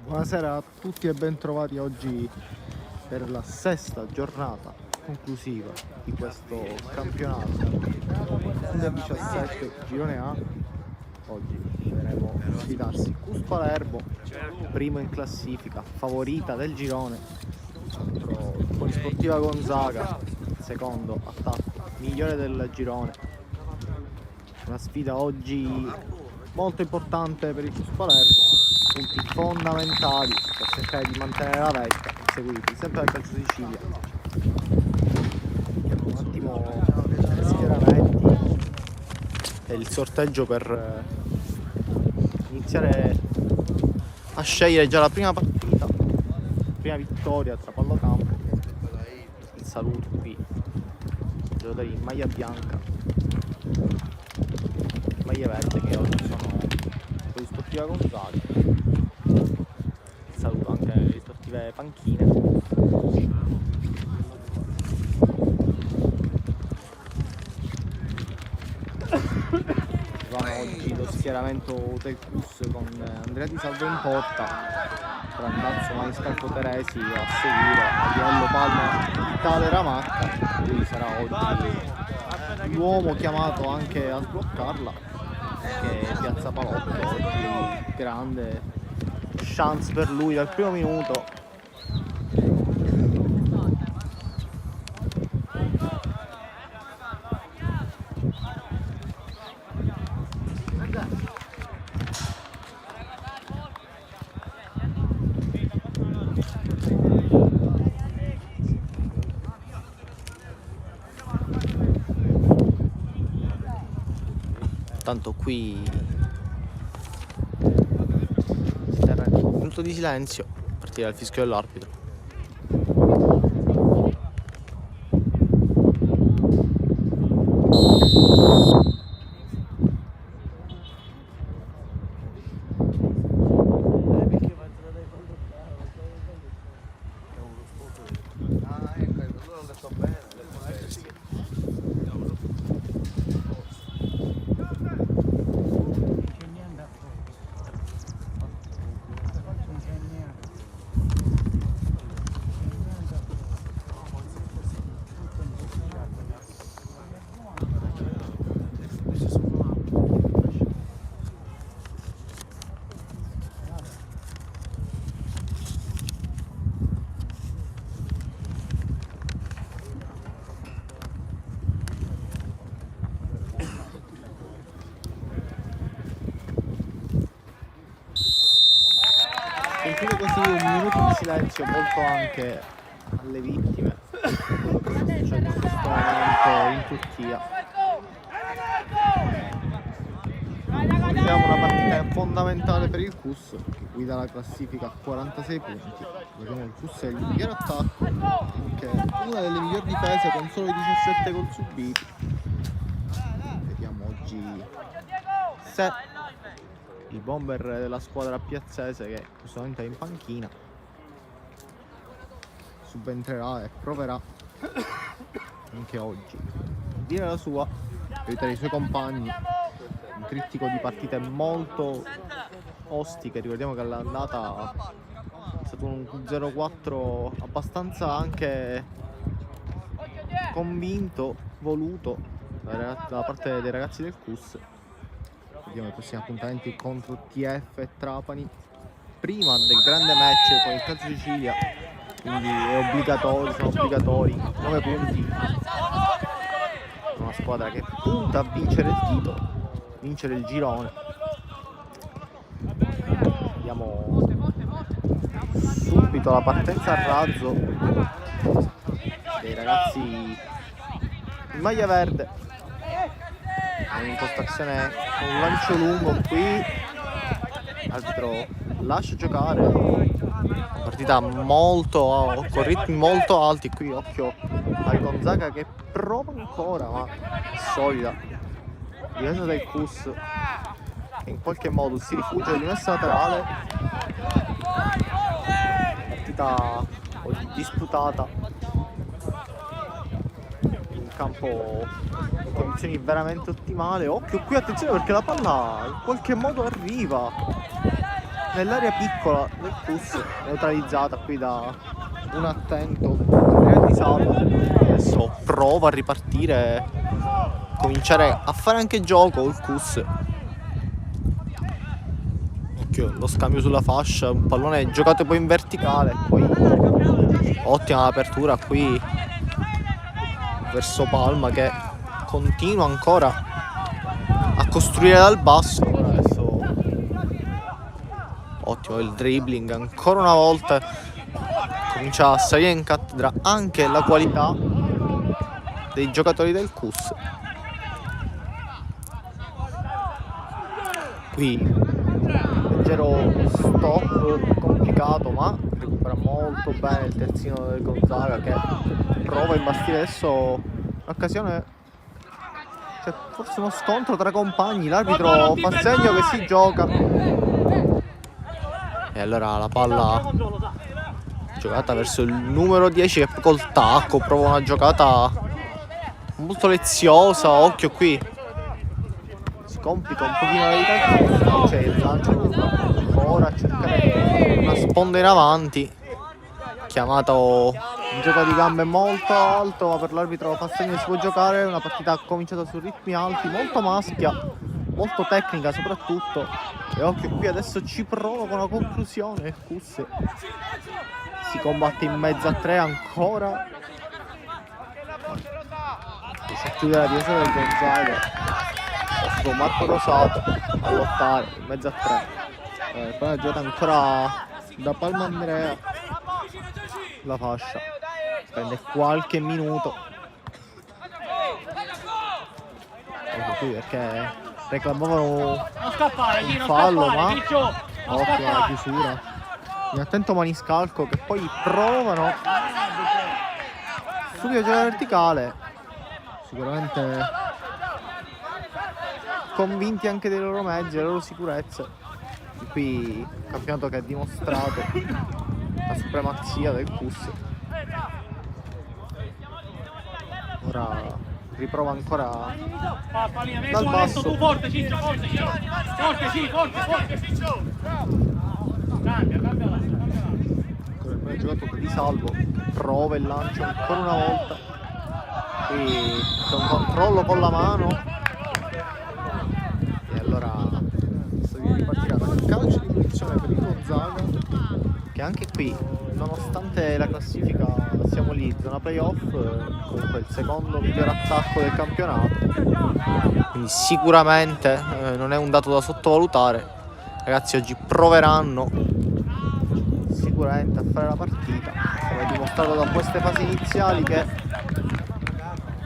Buonasera a tutti e bentrovati oggi per la sesta giornata conclusiva di questo campionato Under 17 Girone A. Oggi vedremo sfidarsi Cus Palermo, primo in classifica, favorita del girone, contro Polisportiva Gonzaga, secondo attacco migliore del girone. Una sfida oggi molto importante per il Cus Palermo, punti fondamentali per cercare di mantenere la vetta, seguiti sempre dal Calcio Sicilia. Vediamo un attimo gli schieramenti e il sorteggio per iniziare a scegliere già la prima partita, prima vittoria tra pallocampo. Il saluto qui, giocatori in maglia bianca, maglie verde che oggi sono Polisportiva Gonzaga. Saluto anche le rispettive panchine. Vediamo oggi lo schieramento del Cus con Andrea Di Salvo in porta, Randazzo, Maniscalco, Teresi a seguire, Adiello, Palma, Vitale, Ramatta. Lui sarà oggi l'uomo chiamato anche a sbloccarla, che è Piazza Palotto. Oggi grande chance per lui dal primo minuto. Tanto qui si terrà un minuto di silenzio a partire dal fischio dell'arbitro. Conclude così un minuto di silenzio volto anche alle vittime, quello che sta succedendo in questo momento in Turchia. Vediamo una partita fondamentale per il Cus, che guida la classifica a 46 punti. Vediamo il Cus è il miglior attacco, anche una delle migliori difese con solo 17 gol subiti. Vediamo oggi se il bomber della squadra piazzese, che in questo momento è in panchina, subentrerà e proverà anche oggi a dire la sua, aiutare i suoi compagni. Un trittico di partite molto ostiche. Ricordiamo che all'andata è stato un 0-4 abbastanza anche convinto, voluto da parte dei ragazzi del Cus. Vediamo i prossimi appuntamenti contro TF e Trapani, prima del grande match con il Calcio Sicilia, quindi è obbligatorio, sono obbligatori 9 punti. Una squadra che punta a vincere il titolo, vincere il girone. Vediamo subito la partenza a razzo dei ragazzi in maglia verde. Un'impostazione con un lancio lungo qui, l'arbitro lascia giocare. Una partita molto con ritmi molto alti qui. Occhio al Gonzaga che prova ancora, ma è solida difesa del Cus, che in qualche modo si rifugia nell'immensa laterale. Partita oggi disputata in campo in condizioni veramente ottimali. Occhio qui, attenzione, perché la palla in qualche modo arriva nell'area piccola del Cus, neutralizzata qui da un attento di salvo. Adesso prova a ripartire, cominciare a fare anche gioco il Cus. Occhio, lo scambio sulla fascia, un pallone giocato poi in verticale, poi ottima l'apertura qui verso Palma che continua ancora a costruire dal basso. Adesso ottimo il dribbling, ancora una volta comincia a salire in cattedra anche la qualità dei giocatori del Cus. Qui leggero stop complicato, ma recupera molto bene il terzino del Gonzaga che prova a imbastire adesso l'occasione. C'è forse uno scontro tra compagni, l'arbitro fa segno che si gioca e allora la palla giocata verso il numero 10 che col tacco prova una giocata molto leziosa. Occhio qui, si complica un pochino la vita, c'è il lancio ancora a cercare una sponda in avanti, chiamato un gioco di gambe molto alto, ma per l'arbitro fa segno si può giocare. Una partita cominciata su ritmi alti, molto maschia, molto tecnica soprattutto, e occhio qui adesso ci prova con una conclusione. Il Cus si combatte in mezzo a tre ancora, si chiude la difesa del Gonzaga, Marco Rosato a lottare in mezzo a tre. Poi è giocata ancora da Palma Andrea, la fascia prende qualche minuto qui perché reclamavano un fallo, ma ottima la chiusura, un attento maniscalco che poi provano subito a giocare verticale, sicuramente convinti anche dei loro mezzi, delle loro sicurezze. Qui un campionato che ha dimostrato la supremazia del Cus. Ora riprova ancora dal basso. Forte Ciccio, forte Ciccio. Cambia. Ancora il primo giocatore di Salvo, prova il lancio ancora una volta. Qui c'è un controllo con la mano. E allora ripartirà dal calcio di punizione per il Gonzaga, che anche qui, nonostante la classifica siamo lì, zona playoff, comunque il secondo miglior attacco del campionato, quindi sicuramente non è un dato da sottovalutare. Ragazzi oggi proveranno sicuramente a fare la partita, come dimostrato da queste fasi iniziali che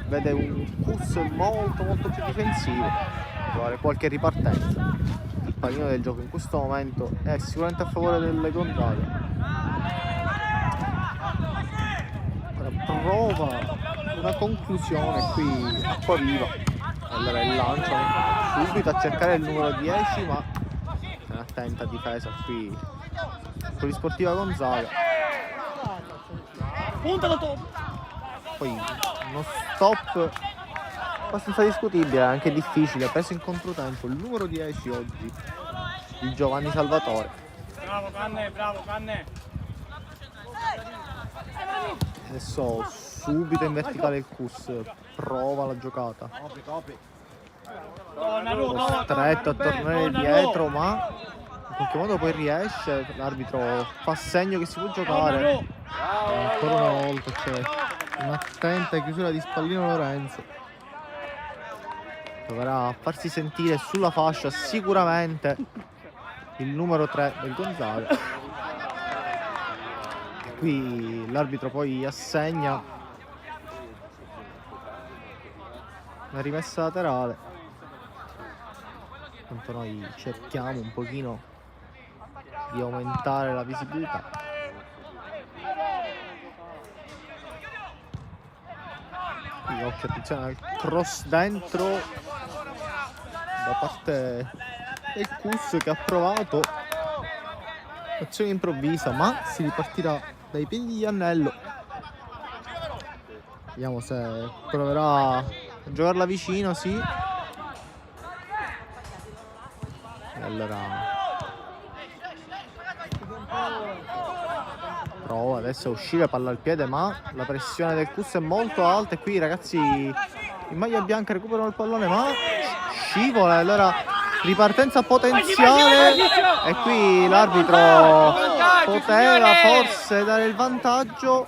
vede un Cus molto più difensivo, trovare qualche ripartenza. Il pallino del gioco in questo momento è sicuramente a favore del Gonzaga. Prova una conclusione qui acqua viva, allora il lancio subito a cercare il numero 10, ma è un'attenta difesa qui Polisportiva Gonzaga. Poi uno stop abbastanza discutibile, anche difficile, preso in controtempo il numero 10 oggi di Giovanni Salvatore. Bravo Canne. Adesso subito in verticale il Cus, prova la giocata, stretto a tornare dietro, ma in qualche modo poi riesce. L'arbitro fa segno che si può giocare e ancora una volta c'è un'attenta chiusura di Spallino Lorenzo. Dovrà farsi sentire sulla fascia sicuramente il numero 3 del Gonzaga. Qui l'arbitro poi assegna una rimessa laterale. Tanto noi cerchiamo un pochino di aumentare la visibilità. Qui occhio, attenzione al cross dentro da parte del Cus, che ha provato azione improvvisa, ma si ripartirà dai piedi di Iannello. Vediamo se proverà a giocarla vicino, sì. E allora adesso uscire palla al piede, ma la pressione del Cus è molto alta e qui i ragazzi in maglia bianca recuperano il pallone, ma scivola, e allora ripartenza potenziale e qui l'arbitro poteva forse dare il vantaggio,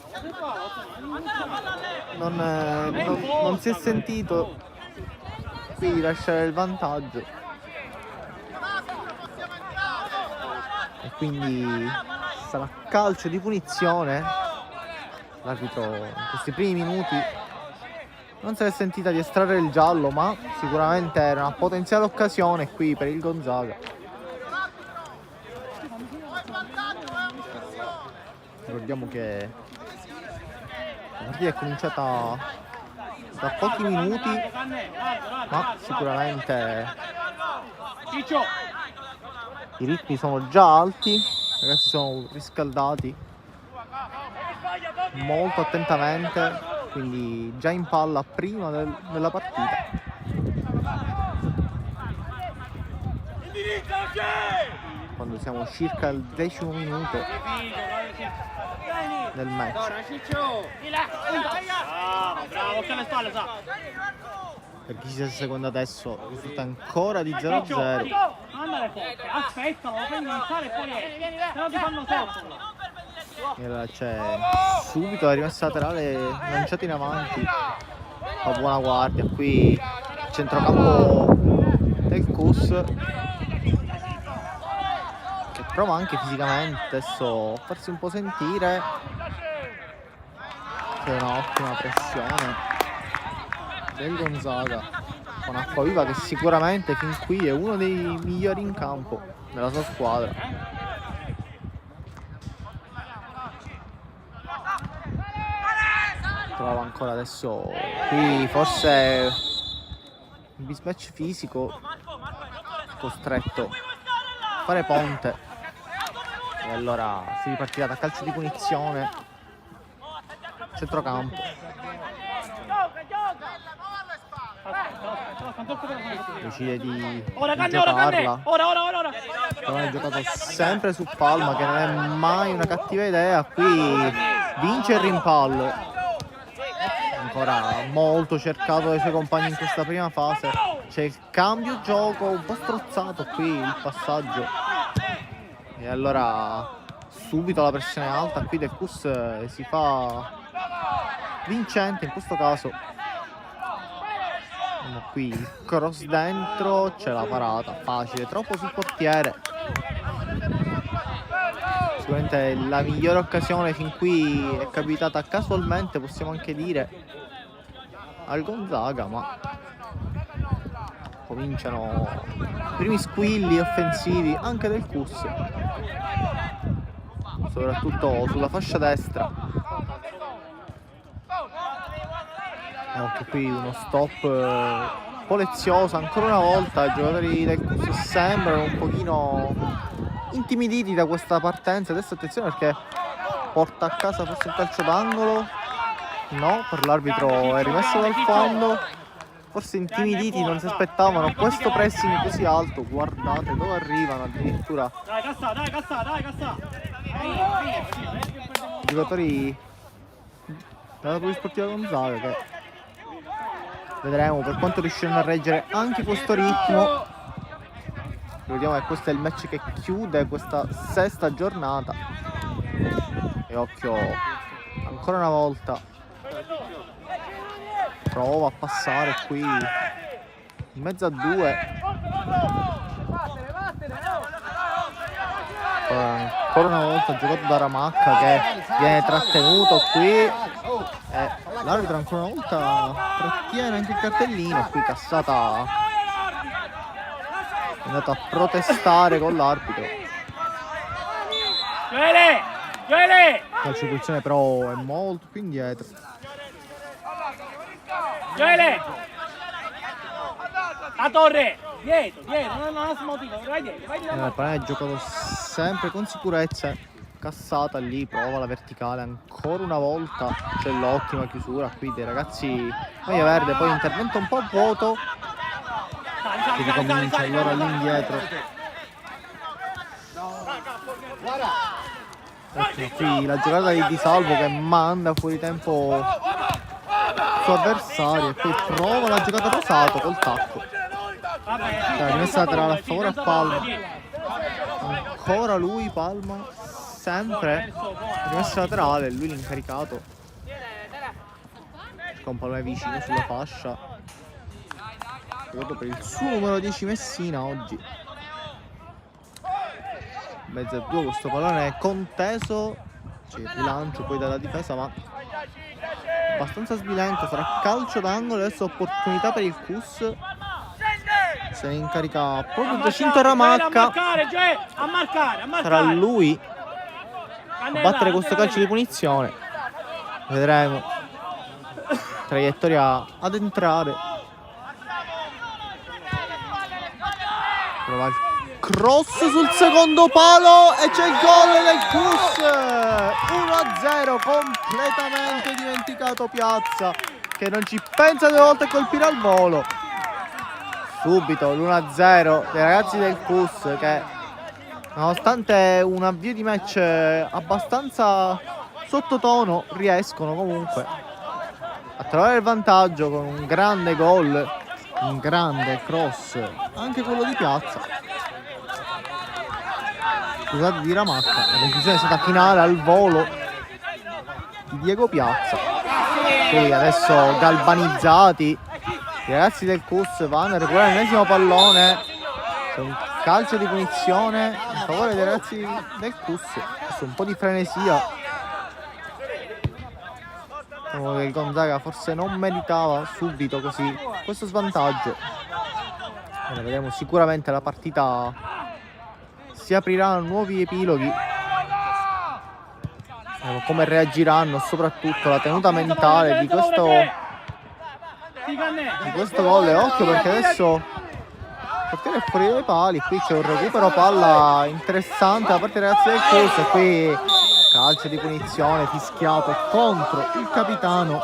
non si è sentito qui lasciare il vantaggio e quindi sarà calcio di punizione. L'arbitro in questi primi minuti non si è sentita di estrarre il giallo, ma sicuramente era una potenziale occasione qui per il Gonzaga. Ricordiamo che la partita è cominciata da pochi minuti, ma sicuramente i ritmi sono già alti, i ragazzi sono riscaldati molto attentamente, quindi già in palla prima della partita. Quando siamo circa al 10° minuto del match. Bravo, che le spalle, sa. Per chi si sta seguendo adesso risulta ancora di 0-0. Andare forte, aspetta, lo prendi in sale e poi se no ti fanno sotto. E allora c'è subito la rimessa laterale lanciata in avanti. A buona guardia qui il centrocampo del Cus, che prova anche fisicamente adesso a farsi un po' sentire. C'è un'ottima pressione del Gonzaga con Acquaviva, che sicuramente fin qui è uno dei migliori in campo nella sua squadra. Trova ancora adesso qui forse un mismatch fisico, costretto a fare ponte e allora si ripartirà da calcio di punizione centrocampo. Decide di giocarla. Non è giocato sempre su Palma, che non è mai una cattiva idea. Qui vince il rimpallo, ancora molto cercato dai suoi compagni in questa prima fase. C'è il cambio gioco un po' strozzato qui, il passaggio, e allora subito la pressione alta qui del Cus si fa vincente in questo caso. Qui il cross dentro, c'è la parata facile, troppo sul portiere. Sicuramente la migliore occasione fin qui è capitata casualmente, possiamo anche dire, al Gonzaga, ma cominciano i primi squilli offensivi anche del Cus, soprattutto sulla fascia destra. Anche qui uno stop polizioso ancora una volta. I giocatori del Cus sembrano un pochino intimiditi da questa partenza. Adesso attenzione, perché porta a casa forse il calcio d'angolo. No, per l'arbitro è rimesso dal fondo. Forse intimiditi, non si aspettavano questo pressing così alto. Guardate dove arrivano addirittura. Dai, Cassa, dai, Cassa, dai, Cassa. I giocatori della Polisportiva Gonzaga, che vedremo per quanto riusciranno a reggere anche questo ritmo. Vediamo che questo è il match che chiude questa sesta giornata. E occhio, ancora una volta prova a passare qui in mezzo a due. Ancora una volta giocato da Ramacca, che viene trattenuto qui, e l'arbitro ancora una volta trattiene anche il cartellino. Qui Cassata è andato a protestare con l'arbitro. La circolazione però è molto più indietro. La torre! Dietro, non ha motivo, vai dietro, Il pallone è giocato sempre con sicurezza. Cassata lì, prova la verticale ancora una volta. C'è l'ottima chiusura qui dei ragazzi maglia verde, poi intervento un po' vuoto, che ricomincia allora all'indietro. Ecco, qui la giocata di Di Salvo che manda fuori tempo il suo avversario e poi prova la giocata Rosato col tacco. Cioè, rimessa laterale a favore a Palma. Ancora lui, Palma, sempre rimessa laterale, lui l'incaricato. Cerca un pallone vicino sulla fascia. Ricordo per il suo numero 10 Messina oggi. Mezzo a due, questo pallone è conteso. C'è il rilancio poi dalla difesa, ma abbastanza sbilenco. Sarà calcio d'angolo, adesso opportunità per il Cus. Se ne incarica proprio Giacinto Ramacca. A marcare. Sarà lui a battere questo calcio di punizione. Vedremo. Traiettoria ad entrare. Prova il cross sul secondo palo e c'è il gol del Cus. 1-0, completamente dimenticato Piazza, che non ci pensa due volte a colpire al volo. Subito l'1-0 dei ragazzi del Cus, che nonostante un avvio di match abbastanza sottotono riescono comunque a trovare il vantaggio con un grande gol, un grande cross, anche quello di Piazza, scusate, di Ramacca. La conclusione è stata finale al volo di Diego Piazza. Qui adesso galvanizzati i ragazzi del Cus vanno a recuperare l'ennesimo pallone. C'è un calcio di punizione in favore dei ragazzi del Cus. Adesso un po' di frenesia. Diciamo che il Gonzaga forse non meritava subito così questo svantaggio. Ora vedremo, sicuramente la partita si aprirà a nuovi epiloghi. Vedremo come reagiranno, soprattutto la tenuta mentale di questo gol. E occhio, perché adesso il portiere è fuori dai pali. Qui c'è un recupero palla interessante da parte dei ragazzi del Cus e qui calcio di punizione fischiato contro il capitano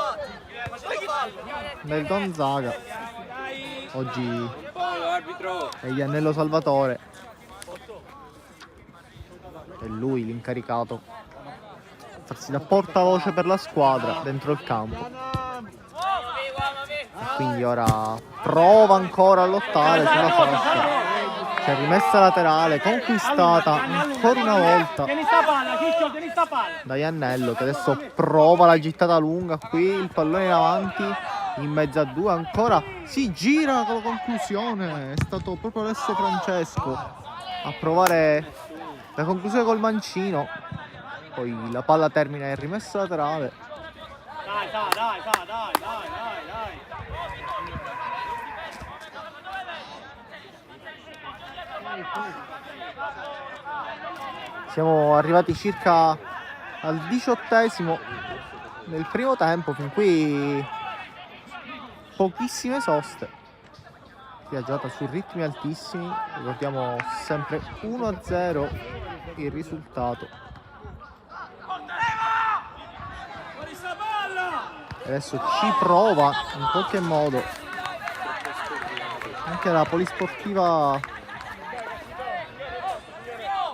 del Gonzaga oggi, è Iannello Salvatore. È lui l'incaricato a farsi da portavoce per la squadra dentro il campo. E quindi ora prova ancora a lottare sulla fascia. C'è rimessa laterale conquistata ancora una volta da Iannello, che adesso prova la gittata lunga. Qui il pallone in avanti in mezzo a due, ancora si gira con la conclusione. È stato proprio Alessio Francesco a provare la conclusione col mancino. Poi la palla termina in rimessa laterale. Dai. Siamo arrivati circa al 18esimo del primo tempo, fin qui pochissime soste. Qui giocata su ritmi altissimi, ricordiamo sempre 1-0 il risultato. Adesso ci prova in qualche modo anche la polisportiva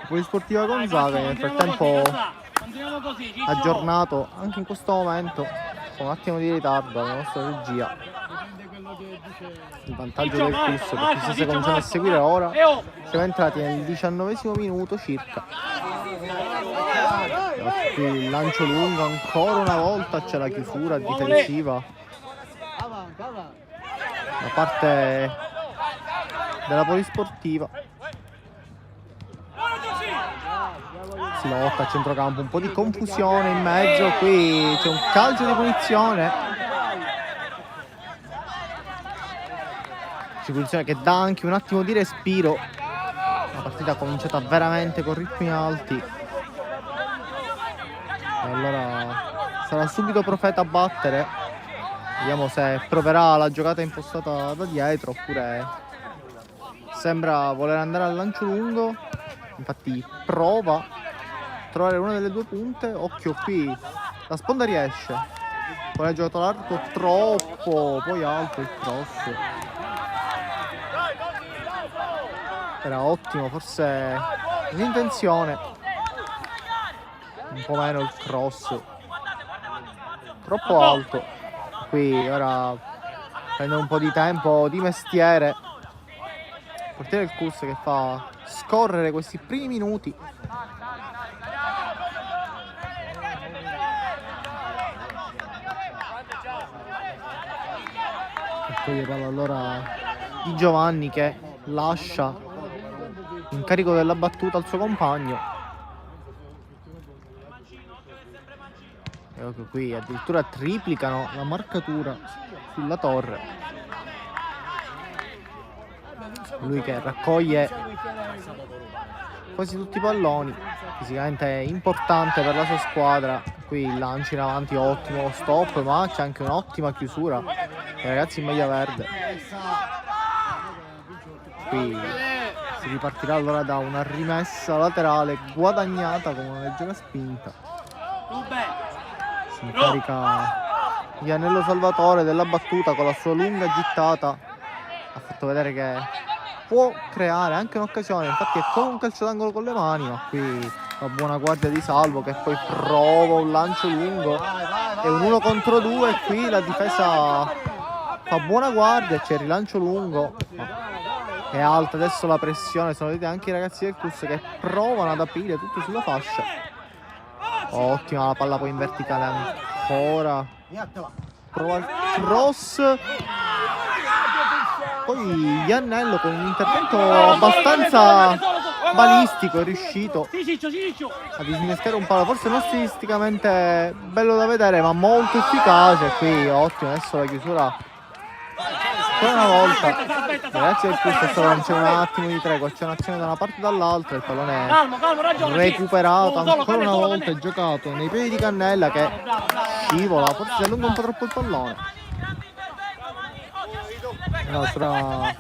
Gonzaga, che nel frattempo aggiornato anche in questo momento con un attimo di ritardo la nostra regia il vantaggio del Cus, perché si sta cominciando a seguire ora. Siamo entrati nel 19esimo minuto circa. Qui il lancio lungo ancora una volta, c'è la chiusura difensiva da parte della polisportiva. Si lotta a centrocampo, un po' di confusione in mezzo. Qui c'è un calcio di punizione. Punizione che dà anche un attimo di respiro. La partita cominciata veramente con ritmi alti. E allora sarà subito Profeta a battere. Vediamo se proverà la giocata impostata da dietro oppure sembra voler andare al lancio lungo. Infatti prova a trovare una delle due punte. Occhio qui, la sponda riesce. Poi ha giocato l'arco troppo, poi alto il cross. Era ottimo, forse l'intenzione un po' meno il cross, troppo alto. Qui ora prende un po' di tempo di mestiere il portiere del Cus, che fa scorrere questi primi minuti. E poi parla allora di Giovanni, che lascia incarico della battuta al suo compagno. Ecco qui, addirittura triplicano la marcatura sulla torre. Lui che raccoglie quasi tutti i palloni, fisicamente importante per la sua squadra. Qui il lancio in avanti ottimo, stop, ma c'è anche un'ottima chiusura dei ragazzi in maglia verde. Qui si ripartirà allora da una rimessa laterale guadagnata con una leggera spinta. Si incarica Iannello Salvatore della battuta con la sua lunga gittata. Ha fatto vedere che può creare anche un'occasione, infatti è con un calcio d'angolo con le mani, ma qui la buona guardia di Salvo, che poi prova un lancio lungo e un 1 contro 2. E qui la difesa fa buona guardia, c'è il rilancio lungo, è alta adesso la pressione, sono vedete anche i ragazzi del Cus che provano ad aprire tutto sulla fascia. Ottima la palla poi in verticale ancora, prova il cross, poi Iannello con un intervento abbastanza balistico è riuscito a disinnescare un palo, forse non stilisticamente bello da vedere ma molto efficace. Qui ottimo adesso la chiusura ancora una volta. Ragazzi del Cus sta c'è un attimo di tregua, c'è un'azione da una parte e dall'altra, il pallone è recuperato ancora una volta e giocato nei piedi di Cannella, che scivola, forse si allunga un po' troppo il pallone. Allora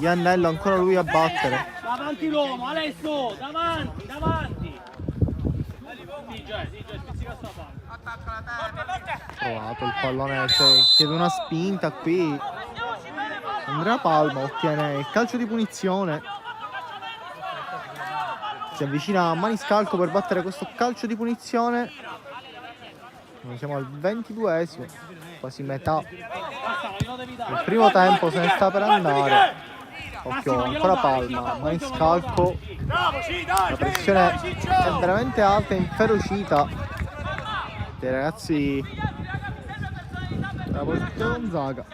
Iannello ancora lui a battere. Davanti l'uomo, Alessio, davanti. Provato il pallone, chiede una spinta qui. Andrea Palma ottiene il calcio di punizione. Si avvicina a Maniscalco per battere questo calcio di punizione. Noi siamo al 22esimo, quasi metà del primo tempo, se ne sta per andare. Occhio, ancora Palma, Maniscalco. La pressione è veramente alta e inferocita dei ragazzi della Polizia Gonzaga.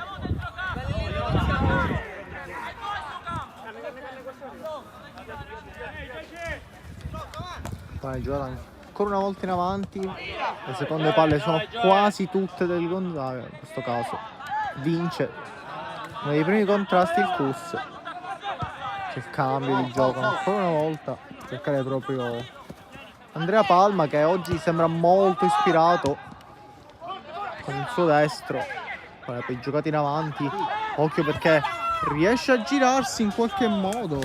Poi gioca ancora una volta in avanti. Le seconde palle sono quasi tutte del Gonzaga in questo caso. Vince uno dei primi contrasti il Cus. C'è il cambio di gioco ancora una volta, cercare proprio Andrea Palma, che oggi sembra molto ispirato con il suo destro. Poi giocate in avanti, occhio perché riesce a girarsi in qualche modo.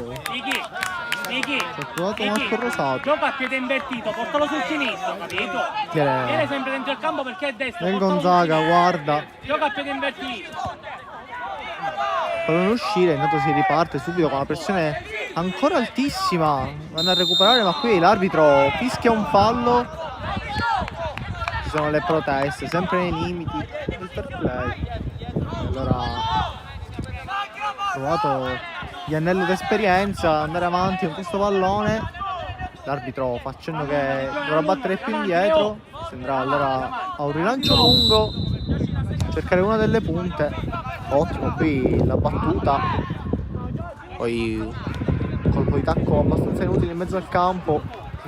Miki, Si è trovato Marco Rosato. gioca a piede invertito, portalo sul sinistro, capito? Viene sempre dentro il campo perché è destro. Nel Gonzaga, guarda. Gioca a piede invertito. Per non uscire, intanto si riparte subito con una pressione ancora altissima. Vanno a recuperare, ma qui l'arbitro fischia un fallo. Ci sono le proteste, sempre nei limiti del fair play. Allora ha provato Iannello d'esperienza ad andare avanti con questo pallone. L'arbitro fa accenno che dovrà battere più indietro. Sembra allora a un rilancio lungo, cercare una delle punte. Ottimo qui la battuta, poi un colpo di tacco abbastanza inutile in mezzo al campo.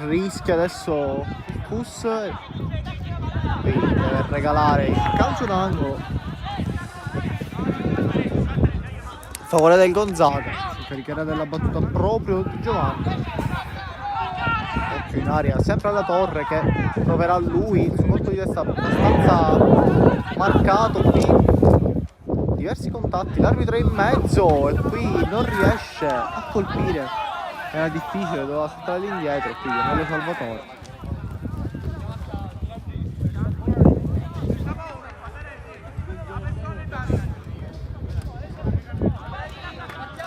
Rischia adesso il Cus, qui deve regalare il calcio d'angolo a favore del Gonzaga. Si caricherà della battuta proprio di Giovanni. Occhio in aria sempre alla Torre, che proverà lui, il suo colpo di testa abbastanza marcato qui. Diversi contatti, l'arbitro è in mezzo e qui non riesce a colpire. Era difficile, doveva stare all'indietro qui, Iannello Salvatore.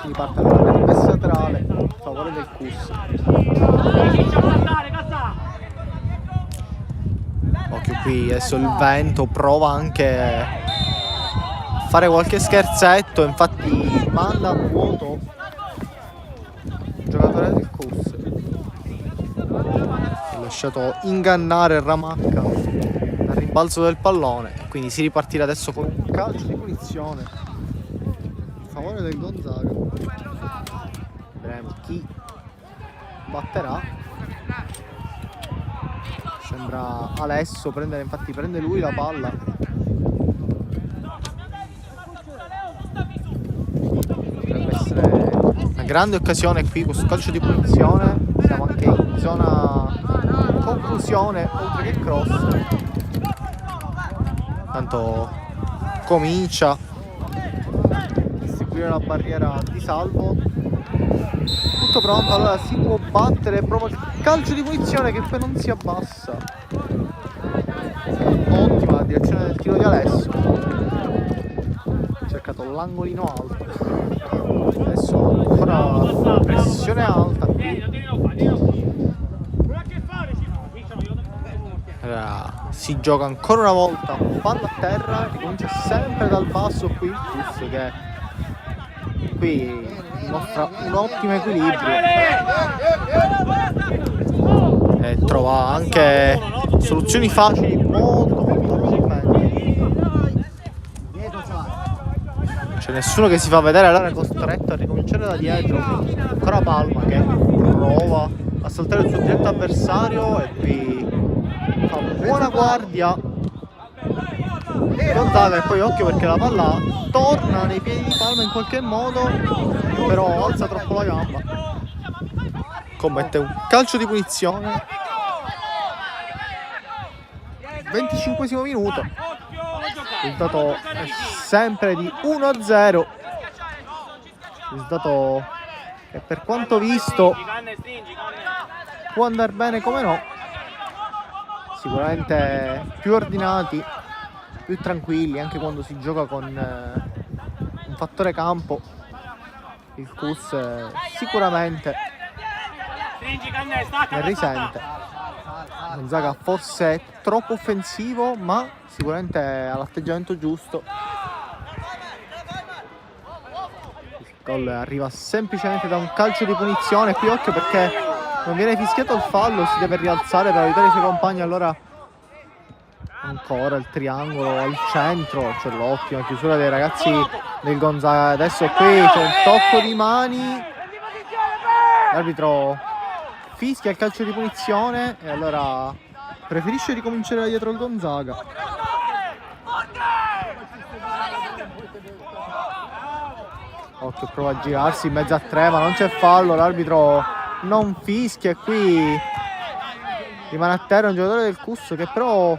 Si riparte allora per il messo laterale a favore del Cus. Qui adesso il vento prova anche a fare qualche scherzetto, infatti manda a vuoto il giocatore del Cus. Si è lasciato ingannare Ramacca dal rimbalzo del pallone, quindi si ripartirà adesso con un calcio di punizione in favore del Gonzaga. Vedremo chi batterà. Sembra Alesso prendere, infatti prende lui la palla. Potrebbe essere una grande occasione qui questo calcio di punizione. Siamo anche in zona conclusione oltre che cross. Tanto comincia a distribuire la barriera di salvo. Tutto pronto, allora si può battere, prova il calcio di punizione che poi non si abbassa. Ottima la direzione del tiro di Alesso. Ha cercato l'angolino alto. Adesso ancora pressione alta qui. Allora, si gioca ancora una volta palla a terra, ricomincia sempre dal basso qui il Cus che qui dimostra un ottimo equilibrio e trova anche soluzioni facili molto facilmente. Non c'è nessuno che si fa vedere, allora è costretto a ricominciare da dietro. Ancora Palma che prova a saltare il suo diretto avversario e qui fa buona guardia Gonzaga, e poi occhio perché la palla torna nei piedi di Palma in qualche modo, però alza troppo la gamba, commette un calcio di punizione. 25esimo minuto, il risultato è sempre di 1-0, risultato che per quanto visto può andare bene come no. Sicuramente più ordinati, più tranquilli anche quando si gioca con un fattore campo. Il Cus sicuramente ne risente. Gonzaga forse è troppo offensivo, ma sicuramente ha l'atteggiamento giusto. Il gol arriva semplicemente da un calcio di punizione. Qui occhio perché non viene fischiato il fallo, si deve rialzare per aiutare i suoi compagni. Allora ancora il triangolo al centro, c'è l'ottima chiusura dei ragazzi del Gonzaga. Adesso qui c'è un tocco di mani, l'arbitro fischia il calcio di punizione e allora preferisce ricominciare da dietro il Gonzaga. Occhio, prova a girarsi in mezzo a tre ma non c'è fallo, l'arbitro non fischia e qui rimane a terra un giocatore del Cus che però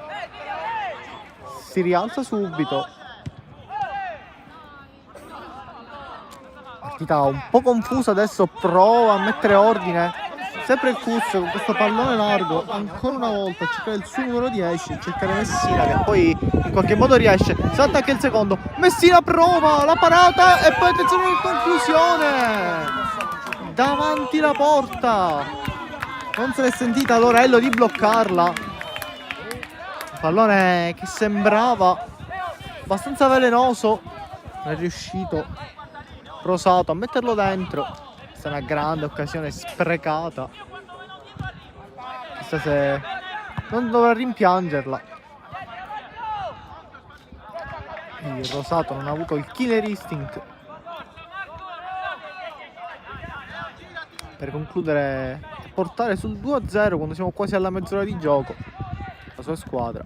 si rialza subito. Partita un po' confusa, adesso prova a mettere ordine sempre il Cus con questo pallone largo, ancora una volta a cercare il suo numero 10, a cercare Messina che poi in qualche modo riesce. Salta anche il secondo, Messina prova la parata e poi attenzione in conclusione davanti la porta, non se l'è sentita Lorello di bloccarla. Pallone che sembrava abbastanza velenoso, non è riuscito Rosato a metterlo dentro. Questa è una grande occasione sprecata, chissà se non dovrà rimpiangerla. Il Rosato non ha avuto il killer instinct per concludere e portare sul 2-0 quando siamo quasi alla mezz'ora di gioco la sua squadra.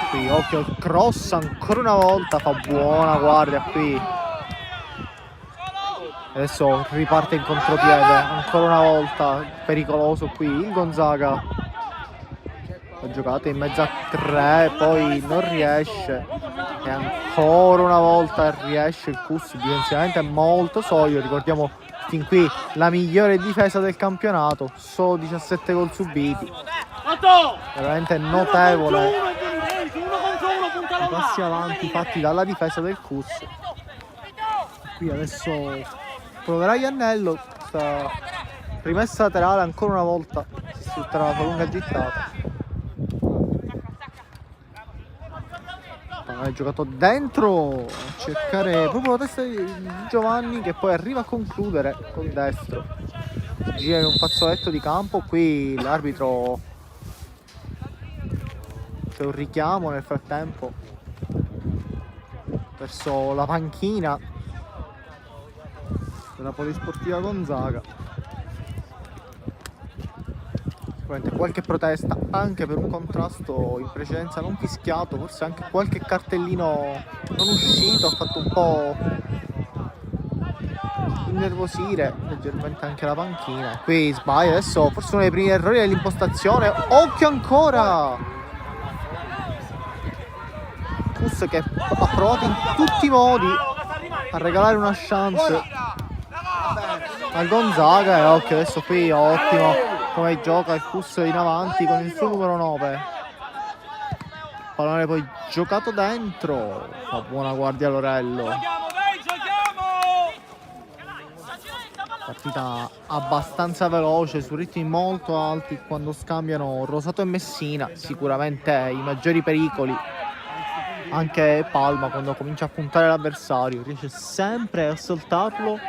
Qui occhio al cross ancora una volta, fa buona guardia qui. Adesso riparte in contropiede ancora una volta, pericoloso qui il Gonzaga. La giocata in mezzo a tre, poi non riesce e ancora una volta riesce il Cus. Difensivamente è molto solido, ricordiamo fin qui la migliore difesa del campionato, solo 17 gol subiti, veramente notevole i passi avanti fatti dalla difesa del Cus. Qui adesso proverà Iannello, questa rimessa laterale ancora una volta si sfrutterà la sua lunga gittata. Ha giocato dentro a cercare proprio la testa di Giovanni, che poi arriva a concludere con destro. Gira in un fazzoletto di campo. Qui l'arbitro c'è un richiamo nel frattempo verso la panchina della Polisportiva Gonzaga. Sicuramente qualche protesta anche per un contrasto in precedenza non fischiato, forse anche qualche cartellino non uscito ha fatto un po' innervosire leggermente anche la panchina. Qui sbaglia adesso, forse uno dei primi errori dell'impostazione. Occhio ancora! Cus che ha provato in tutti i modi a regalare una chance al Gonzaga, e occhio adesso qui, ottimo come gioca il Cus in avanti con il suo numero 9. Pallone poi giocato dentro, fa buona guardia Lorello. Partita abbastanza veloce, su ritmi molto alti quando scambiano Rosato e Messina. Sicuramente i maggiori pericoli anche Palma, quando comincia a puntare l'avversario, riesce sempre a saltarlo,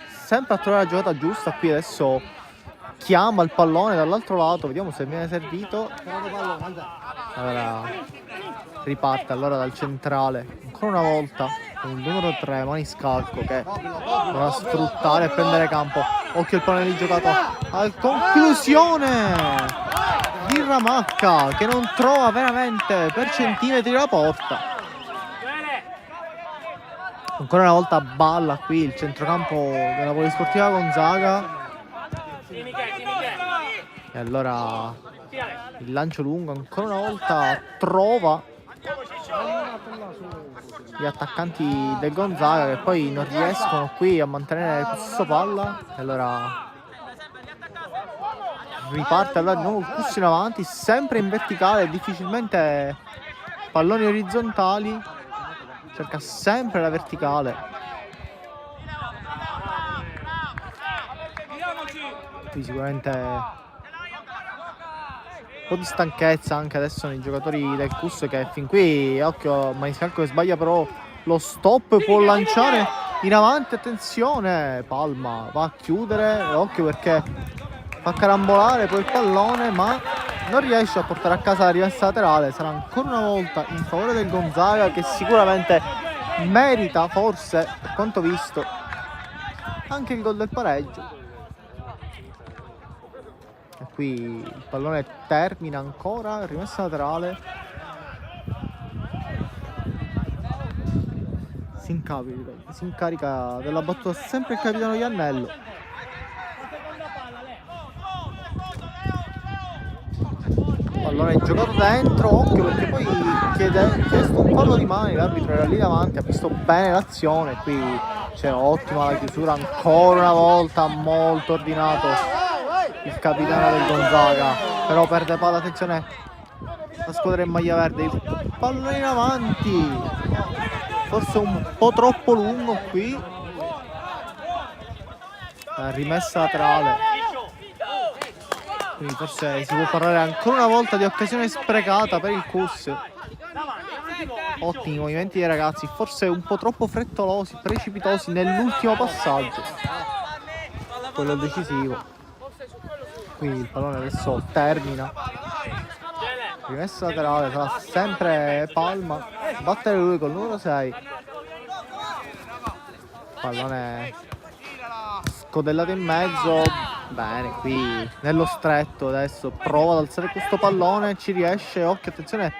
sempre a trovare la giocata giusta. Qui adesso chiama il pallone dall'altro lato, vediamo se viene servito. Allora riparte allora dal centrale ancora una volta con il numero 3 Maniscalco, che va a sfruttare e prendere campo. Occhio il pallone di giocata al conclusione di Ramacca, che non trova veramente per centimetri la porta. Ancora una volta balla qui il centrocampo della Polisportiva Gonzaga. E allora il lancio lungo ancora una volta trova gli attaccanti del Gonzaga, che poi non riescono qui a mantenere questo palla. E allora riparte allora di nuovo il Cus in avanti, sempre in verticale, difficilmente palloni orizzontali, cerca sempre la verticale. Qui sicuramente un po' di stanchezza anche adesso nei giocatori del Cus, che fin qui, occhio Maniscalco che sbaglia però lo stop, può lanciare in avanti, attenzione, Palma va a chiudere, occhio perché fa carambolare poi il pallone ma non riesce a portare a casa la rimessa laterale. Sarà ancora una volta in favore del Gonzaga, che sicuramente merita, forse per quanto visto, anche il gol del pareggio. E qui il pallone termina ancora, rimessa laterale. Si incarica della battuta sempre il capitano Iannello. Pallone giocato dentro, occhio perché poi chiesto un fallo di mani, l'arbitro era lì davanti, ha visto bene l'azione. Qui c'è ottima la chiusura ancora una volta, molto ordinato il capitano del Gonzaga, però perde palla, attenzione la squadra in maglia verde, il pallone in avanti, forse un po' troppo lungo qui, la rimessa laterale. Quindi forse si può parlare ancora una volta di occasione sprecata per il Cus. Ottimi movimenti dei ragazzi, forse un po' troppo frettolosi, precipitosi nell'ultimo passaggio, quello decisivo. Qui il pallone adesso termina, rimessa laterale, sarà sempre Palma, battere lui col numero 6. Pallone scodellato in mezzo, bene qui nello stretto, adesso prova ad alzare questo pallone, ci riesce, occhio, attenzione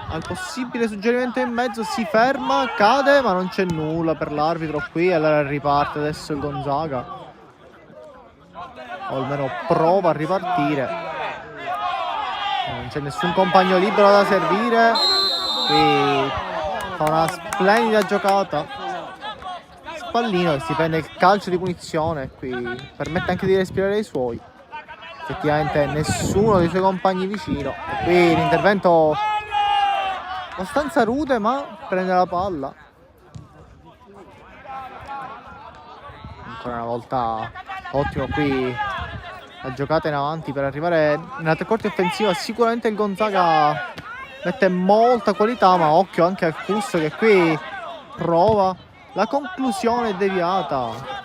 al possibile suggerimento in mezzo, si ferma, cade ma non c'è nulla per l'arbitro qui. Allora riparte adesso il Gonzaga, o almeno prova a ripartire, non c'è nessun compagno libero da servire. Qui fa una splendida giocata Spallino, che si prende il calcio di punizione, qui permette anche di respirare i suoi. Effettivamente nessuno dei suoi compagni vicino, e qui l'intervento abbastanza rude ma prende la palla. Ancora una volta ottimo qui la giocata in avanti per arrivare nella tre quarti offensiva. Sicuramente il Gonzaga mette molta qualità, ma occhio anche al Kus che qui prova la conclusione deviata.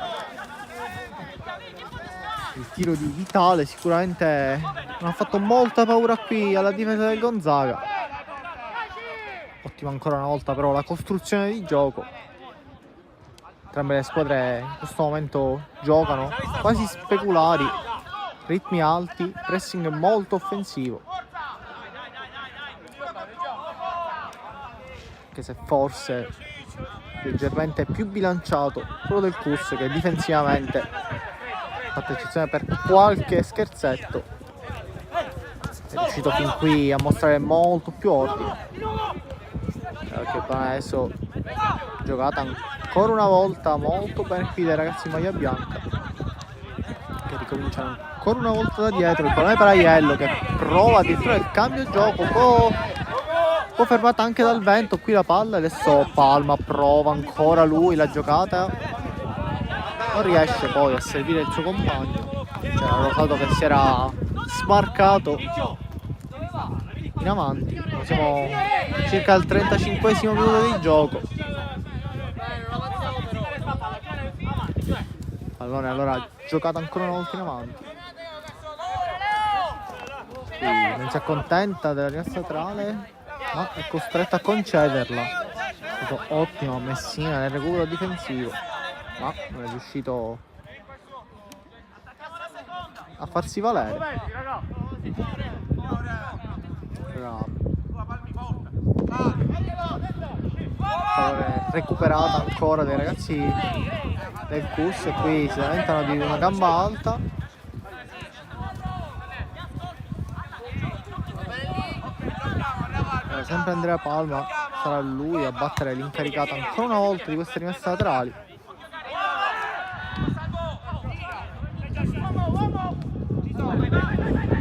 Il tiro di Vitale sicuramente non ha fatto molta paura qui alla difesa del Gonzaga. Ottima ancora una volta però la costruzione di gioco. Entrambe le squadre in questo momento giocano quasi speculari, ritmi alti, pressing molto offensivo. Anche se forse leggermente più bilanciato quello del Kus, che difensivamente, fatta eccezione per qualche scherzetto, è riuscito fin qui a mostrare molto più ordine. Perché adesso giocata ancora una volta molto bene qui dai ragazzi in maglia bianca, che ricominciano ancora una volta da dietro. Il pallone per Aiello che prova addirittura il cambio gioco, un po' fermata anche dal vento qui la palla. Adesso Palma prova ancora lui la giocata, non riesce poi a servire il suo compagno. C'era notato che si era smarcato in avanti. Siamo circa al 35esimo minuto di gioco. Pallone allora giocato ancora una volta in avanti. Qui non si accontenta della rimessa laterale, ma è costretto a concederla. È stato ottimo Messina nel recupero difensivo, ma non è riuscito a farsi valere. Recuperata ancora dai ragazzi del Kus, e qui si lamentano di una gamba alta. Sempre Andrea Palma, sarà lui a battere l'incaricata ancora una volta di queste rimesse laterali.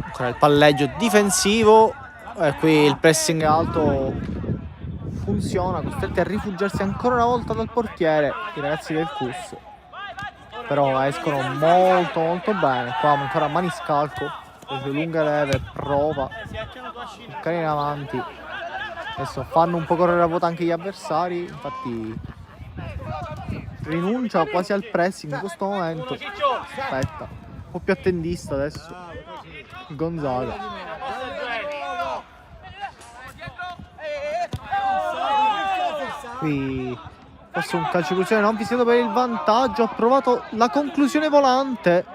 Ancora il palleggio difensivo, e qui il pressing alto funziona, costretti a rifugiarsi ancora una volta dal portiere i ragazzi del Kus, però escono molto bene. Qua ancora Maniscalco, le lunghe leve, prova a caricare in avanti. Adesso fanno un po' correre a vuota anche gli avversari, infatti rinuncia quasi al pressing in questo momento. Aspetta, un po' più attendista adesso il Gonzaga. Qui forse un calcio di punizione non fischiato per il vantaggio, ha provato la conclusione volante.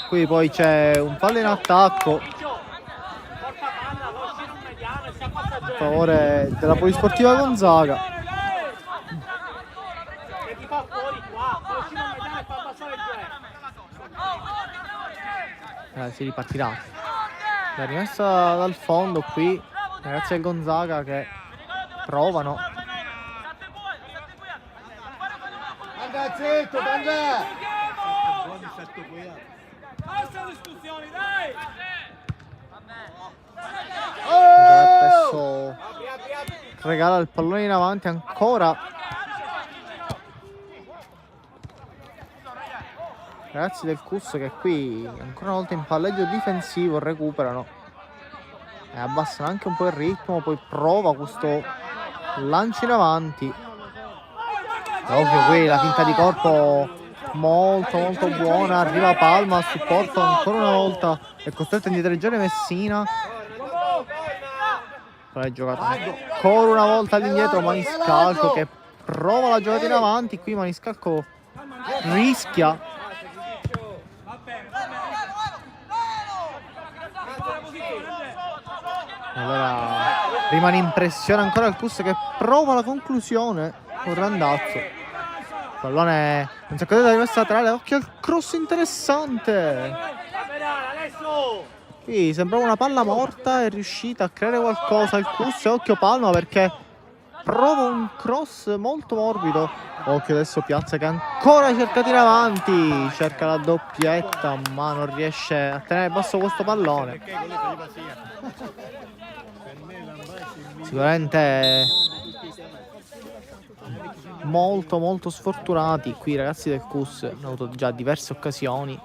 Qui poi c'è un fallo in attacco a favore della Polisportiva Gonzaga. Si ripartirà la rimessa dal fondo qui, ragazzi del Gonzaga che provano. Adesso regala il pallone in avanti ancora. Ragazzi del Kus che qui ancora una volta in palleggio difensivo recuperano e abbassano anche un po' il ritmo. Poi prova questo lancio in avanti. Ovvio qui la finta di corpo molto buona. Arriva Palma a supporto ancora una volta, è costretto a indietreggiare Messina. Poi è giocato ancora una volta all'indietro Maniscalco che prova la giocata in avanti. Qui Maniscalco rischia. Allora rimane in pressione ancora il Kus che prova la conclusione con Randazzo. Pallone non si accade dalla rimessa laterale, occhio al cross interessante. Qui sembrava una palla morta, è riuscita a creare qualcosa il Kus. Occhio Palma perché prova un cross molto morbido. Occhio adesso Piazza che ancora cerca di in avanti, cerca la doppietta ma non riesce a tenere basso questo pallone. Sicuramente molto sfortunati qui i ragazzi del Kus, hanno avuto già diverse occasioni.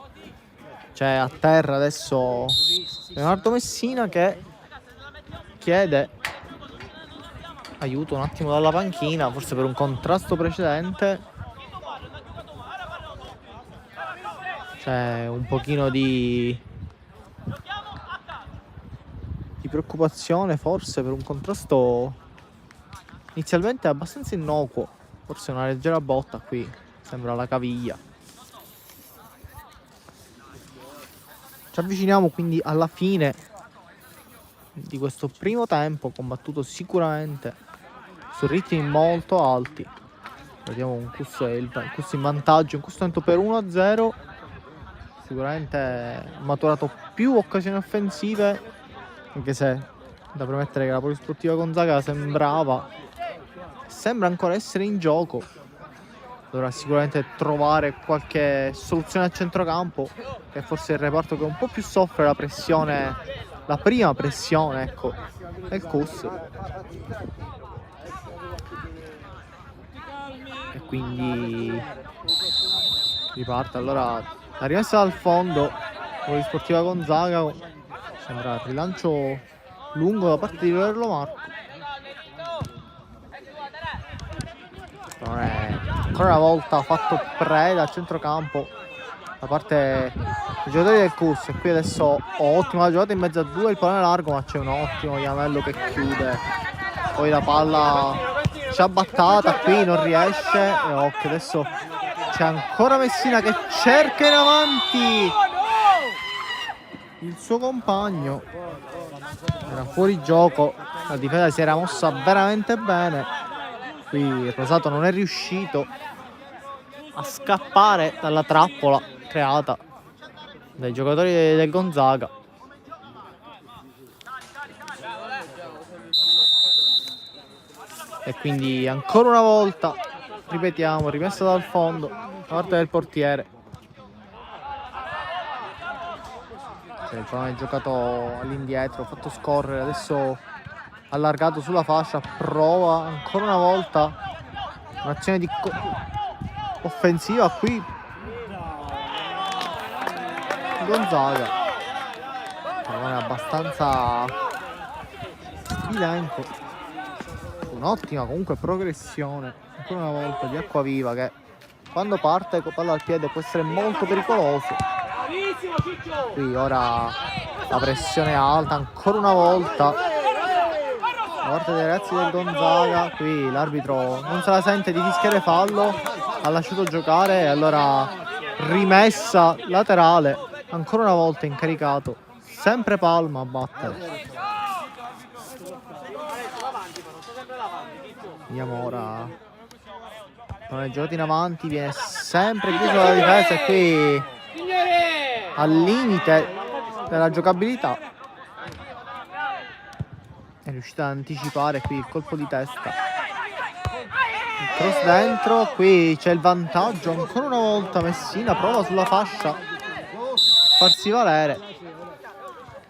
C'è a terra adesso Leonardo Messina che chiede aiuto un attimo dalla panchina, forse per un contrasto precedente. C'è un pochino di preoccupazione forse per un contrasto inizialmente abbastanza innocuo, forse una leggera botta qui, sembra la caviglia. Ci avviciniamo quindi alla fine di questo primo tempo, combattuto sicuramente su ritmi molto alti. Vediamo un Cus in vantaggio in questo momento per 1-0. Sicuramente ha maturato più occasioni offensive, anche se da premettere che la Polisportiva Gonzaga sembra ancora essere in gioco. Dovrà sicuramente trovare qualche soluzione a centrocampo, che forse è il reparto che un po' più soffre la pressione, la prima pressione, ecco, del Cus. E quindi riparte allora la rimessa dal fondo con Sportiva Gonzaga. Sembra il rilancio lungo da parte di Lorenzo Marco. Non è ancora una volta fatto preda a centrocampo da parte dei giocatori del Cus. E qui adesso ottima giocata in mezzo a due, il pallone largo, ma c'è un ottimo Iamello che chiude. Poi la palla ciabattata qui, non riesce. E occhio, adesso c'è ancora Messina che cerca in avanti il suo compagno. Era fuori gioco, la difesa si era mossa veramente bene. Qui Rosato non è riuscito a scappare dalla trappola creata dai giocatori del Gonzaga. E quindi ancora una volta, ripetiamo, rimessa dal fondo da parte del portiere. Il pallone è giocato all'indietro, fatto scorrere, adesso allargato sulla fascia, prova ancora una volta un'azione di offensiva qui Gonzaga. Il pallone abbastanza sbilenco, un'ottima comunque progressione ancora una volta di Acquaviva, che quando parte con palla al piede può essere molto pericoloso. Qui ora la pressione alta ancora una volta da parte dei ragazzi del Gonzaga. Qui l'arbitro non se la sente di fischiare fallo, ha lasciato giocare e allora rimessa laterale ancora una volta incaricato, sempre Palma a battere. Vediamo ora, non è giocato in avanti, viene sempre chiuso dalla difesa e qui al limite della giocabilità è riuscita ad anticipare qui il colpo di testa, il cross dentro. Qui c'è il vantaggio ancora una volta, Messina prova sulla fascia a farsi valere,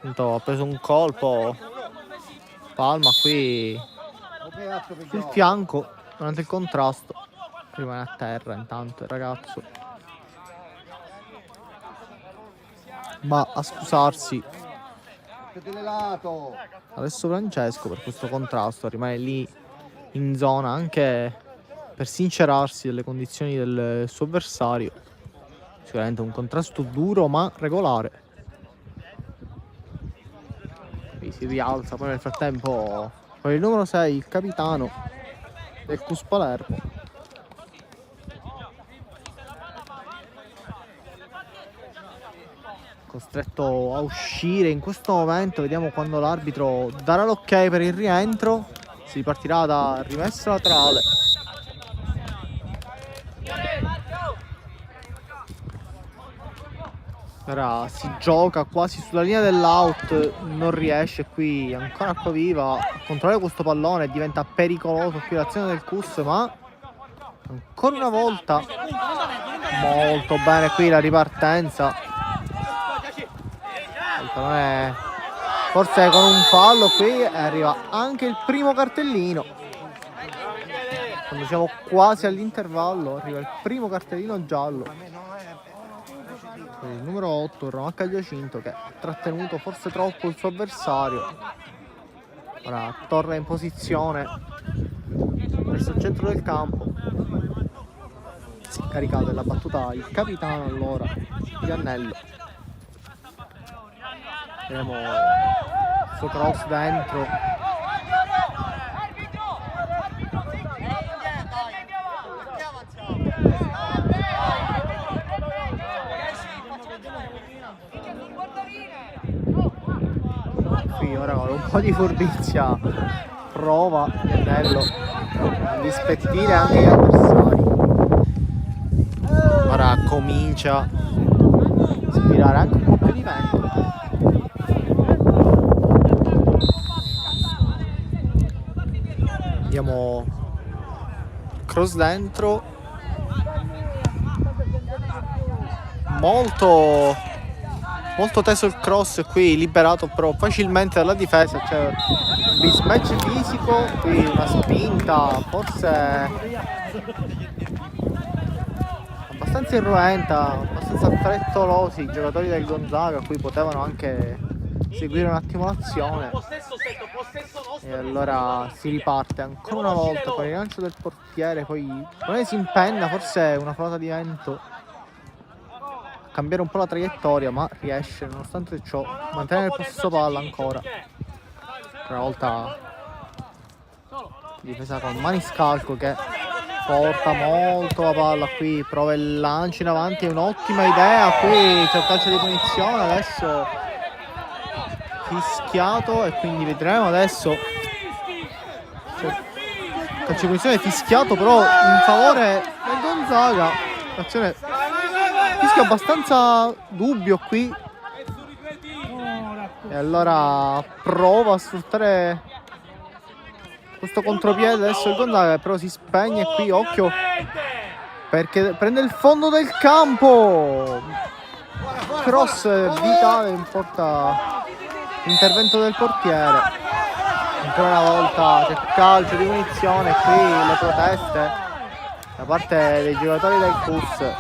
ha preso un colpo Palma qui sul fianco durante il contrasto, rimane a terra intanto il ragazzo, ma a scusarsi adesso Francesco per questo contrasto, rimane lì in zona anche per sincerarsi delle condizioni del suo avversario. Sicuramente un contrasto duro ma regolare. Qui si rialza poi nel frattempo con il numero 6 il capitano del Cus Palermo. Costretto a uscire in questo momento, vediamo quando l'arbitro darà l'ok per il rientro. Si partirà da rimessa laterale. Ora si gioca quasi sulla linea dell'out, non riesce qui ancora Acquaviva a controllare questo pallone, diventa pericoloso qui l'azione del Cus, ma ancora una volta molto bene qui la ripartenza. Il pallone forse con un fallo qui arriva anche il primo cartellino. Quando siamo quasi all'intervallo arriva il primo cartellino giallo. Il numero 8, Romacca Giacinto, che ha trattenuto forse troppo il suo avversario. Ora torna in posizione verso il centro del campo. Si è caricato della battuta il capitano allora, Iannello. Vediamo il suo cross dentro. Qui ora con un po' di furbizia prova Iannello a dispettire anche gli avversari. Ora comincia a ispirare anche un po' più di vento. Vediamo cross dentro, molto teso il cross qui, liberato però facilmente dalla difesa. C'è un mismatch fisico qui, una spinta forse abbastanza irruenta, abbastanza frettolosi i giocatori del Gonzaga. Qui potevano anche seguire un attimo l'azione. E allora si riparte ancora una volta con il lancio del portiere, poi non si impenna, forse una flauta di vento a cambiare un po' la traiettoria, ma riesce nonostante ciò a mantenere il possesso palla ancora. Una volta difesa con Maniscalco che porta molto la palla qui, prova il lancio in avanti, è un'ottima idea. Qui c'è il calcio di punizione adesso fischiato e quindi vedremo adesso. Calcio di punizione fischiato però in favore del Gonzaga. L'azione fischio abbastanza dubbio qui. E allora prova a sfruttare questo contropiede adesso il Gonzaga, però si spegne qui, occhio perché prende il fondo del campo. Cross vitale, importa l'intervento del portiere. Ancora una volta c'è calcio di punizione qui, le proteste da parte dei giocatori del CUS.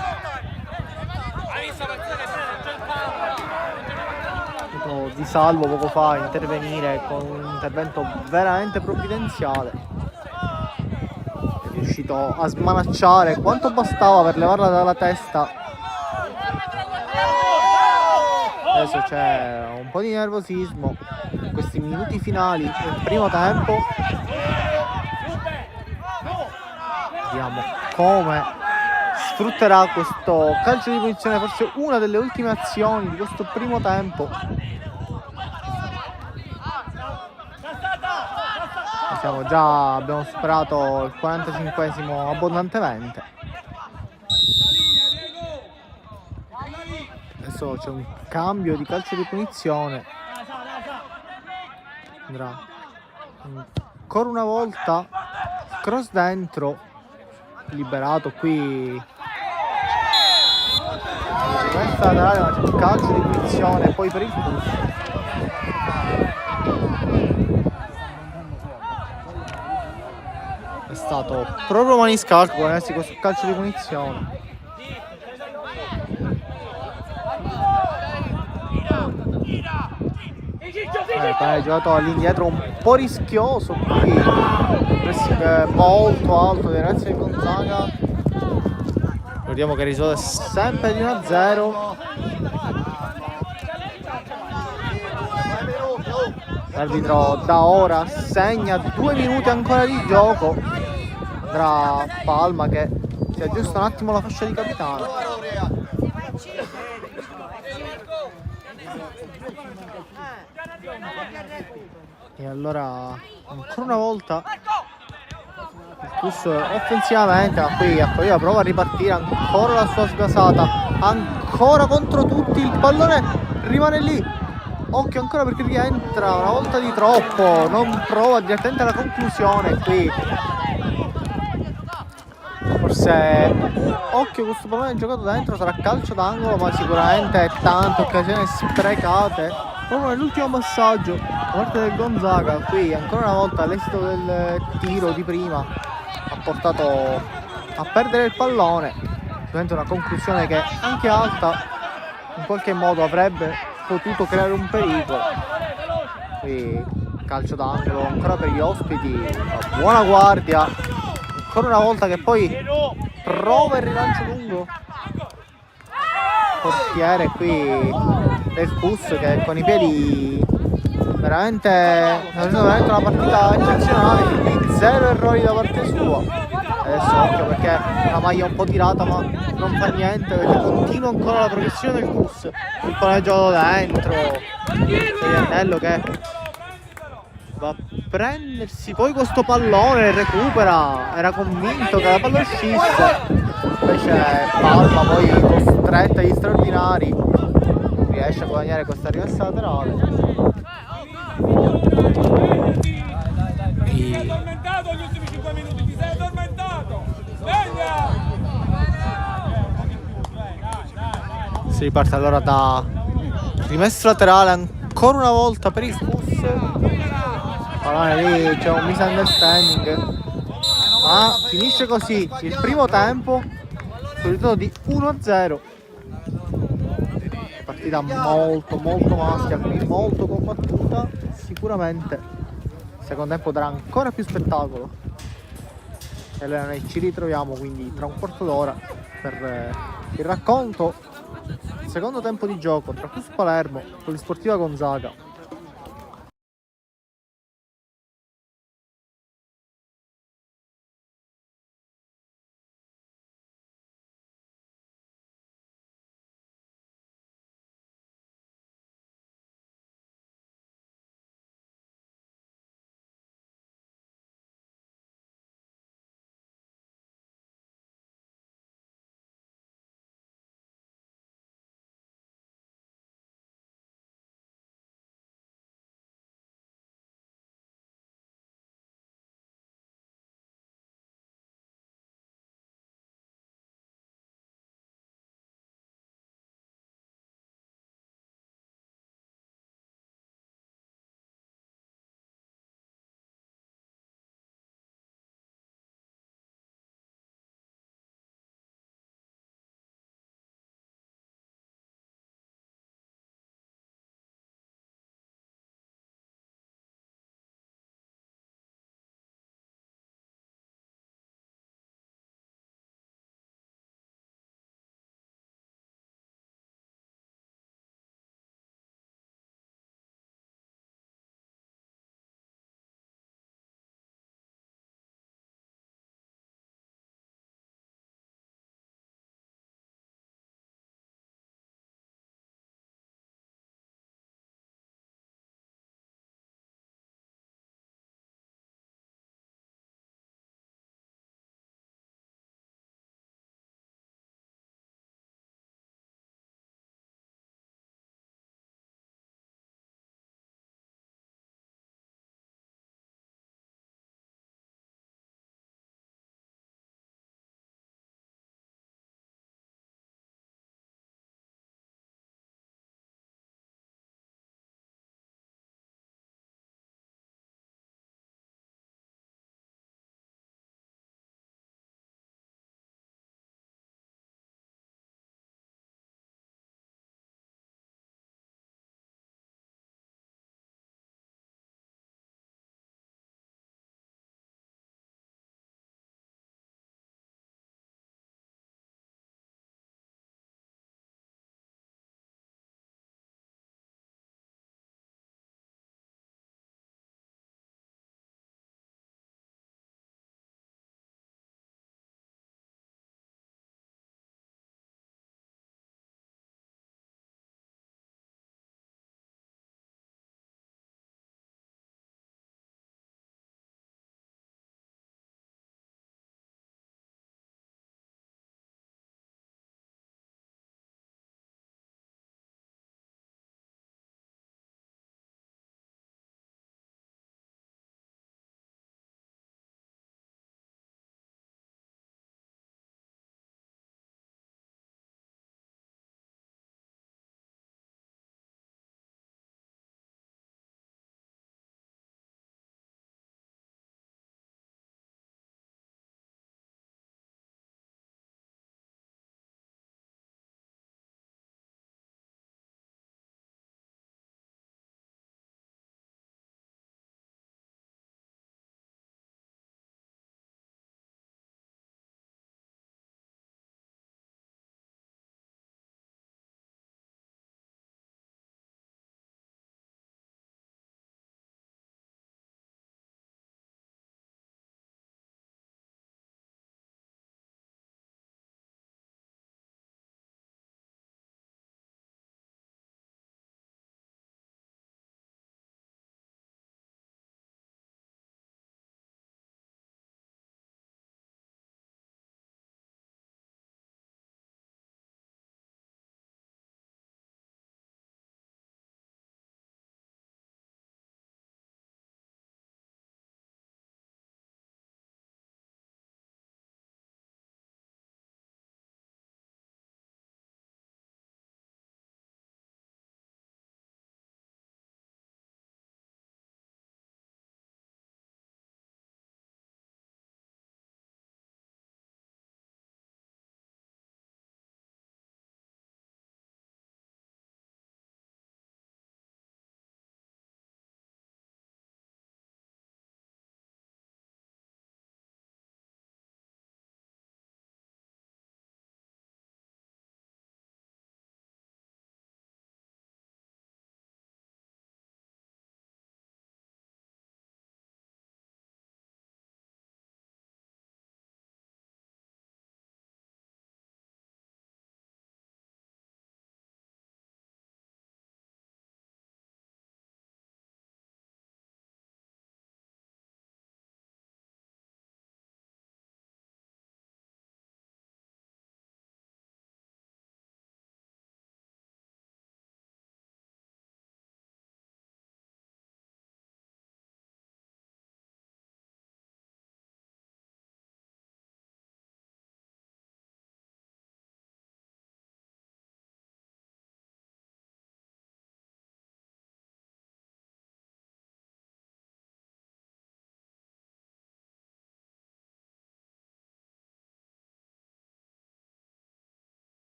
Di Salvo poco fa a intervenire con un intervento veramente provvidenziale. È riuscito a smanacciare quanto bastava per levarla dalla testa. Adesso c'è un po' di nervosismo in questi minuti finali del primo tempo. Vediamo come sfrutterà questo calcio di punizione, forse una delle ultime azioni di questo primo tempo. Abbiamo superato il 45esimo abbondantemente. Adesso c'è un cambio di calcio di punizione. Andrà ancora una volta cross dentro, liberato qui. Questa dai, ma c'è un calcio di punizione poi per il CUS. È stato proprio Maniscalco a ponersi questo calcio di punizione. È giocato all'indietro un po' rischioso qui, pressing molto alto dei ragazzi del Gonzaga. Ricordiamo che il risultato è sempre di 1-0. L'arbitro da ora segna 2 minuti ancora di gioco. Andrà Palma che si aggiusta un attimo la fascia di capitano. E allora ancora una volta il CUS offensivamente, ma qui Acquaviva prova a ripartire, ancora la sua sgasata, ancora contro tutti, il pallone rimane lì, occhio ancora perché rientra una volta di troppo, non prova direttamente alla conclusione qui. Forse occhio, questo pallone giocato dentro, sarà calcio d'angolo, ma sicuramente tante occasioni sprecate proprio nell'ultimo passaggio da parte del Gonzaga. Qui ancora una volta l'esito del tiro di prima ha portato a perdere il pallone. Diventa una conclusione che anche alta in qualche modo avrebbe potuto creare un pericolo. Qui calcio d'angolo ancora per gli ospiti, una buona guardia, ancora una volta che poi prova il rilancio lungo, portiere qui del Cus che con i piedi veramente una partita eccezionale, quindi zero errori da parte sua. Adesso occhio perché una maglia un po' tirata, ma non fa niente perché continua ancora la progressione del Cus, il paneggio dentro, Serianello che va a prendersi poi questo pallone, recupera, era convinto che la palla uscisse, invece Palma poi costretta agli straordinari, riesce a guadagnare questa rimessa laterale. Ti sei addormentato gli ultimi 5 minuti, ti sei addormentato! Sveglia! Si riparte allora da rimessa laterale ancora una volta per il Cus. Pallone lì, c'è un misunderstanding, ma finisce così il primo tempo sul ritorno di 1-0. Partita molto maschia, quindi molto combattuta, sicuramente il secondo tempo darà ancora più spettacolo. E allora noi ci ritroviamo quindi tra un quarto d'ora per il racconto del secondo tempo di gioco tra Cus Palermo e Polisportiva Gonzaga.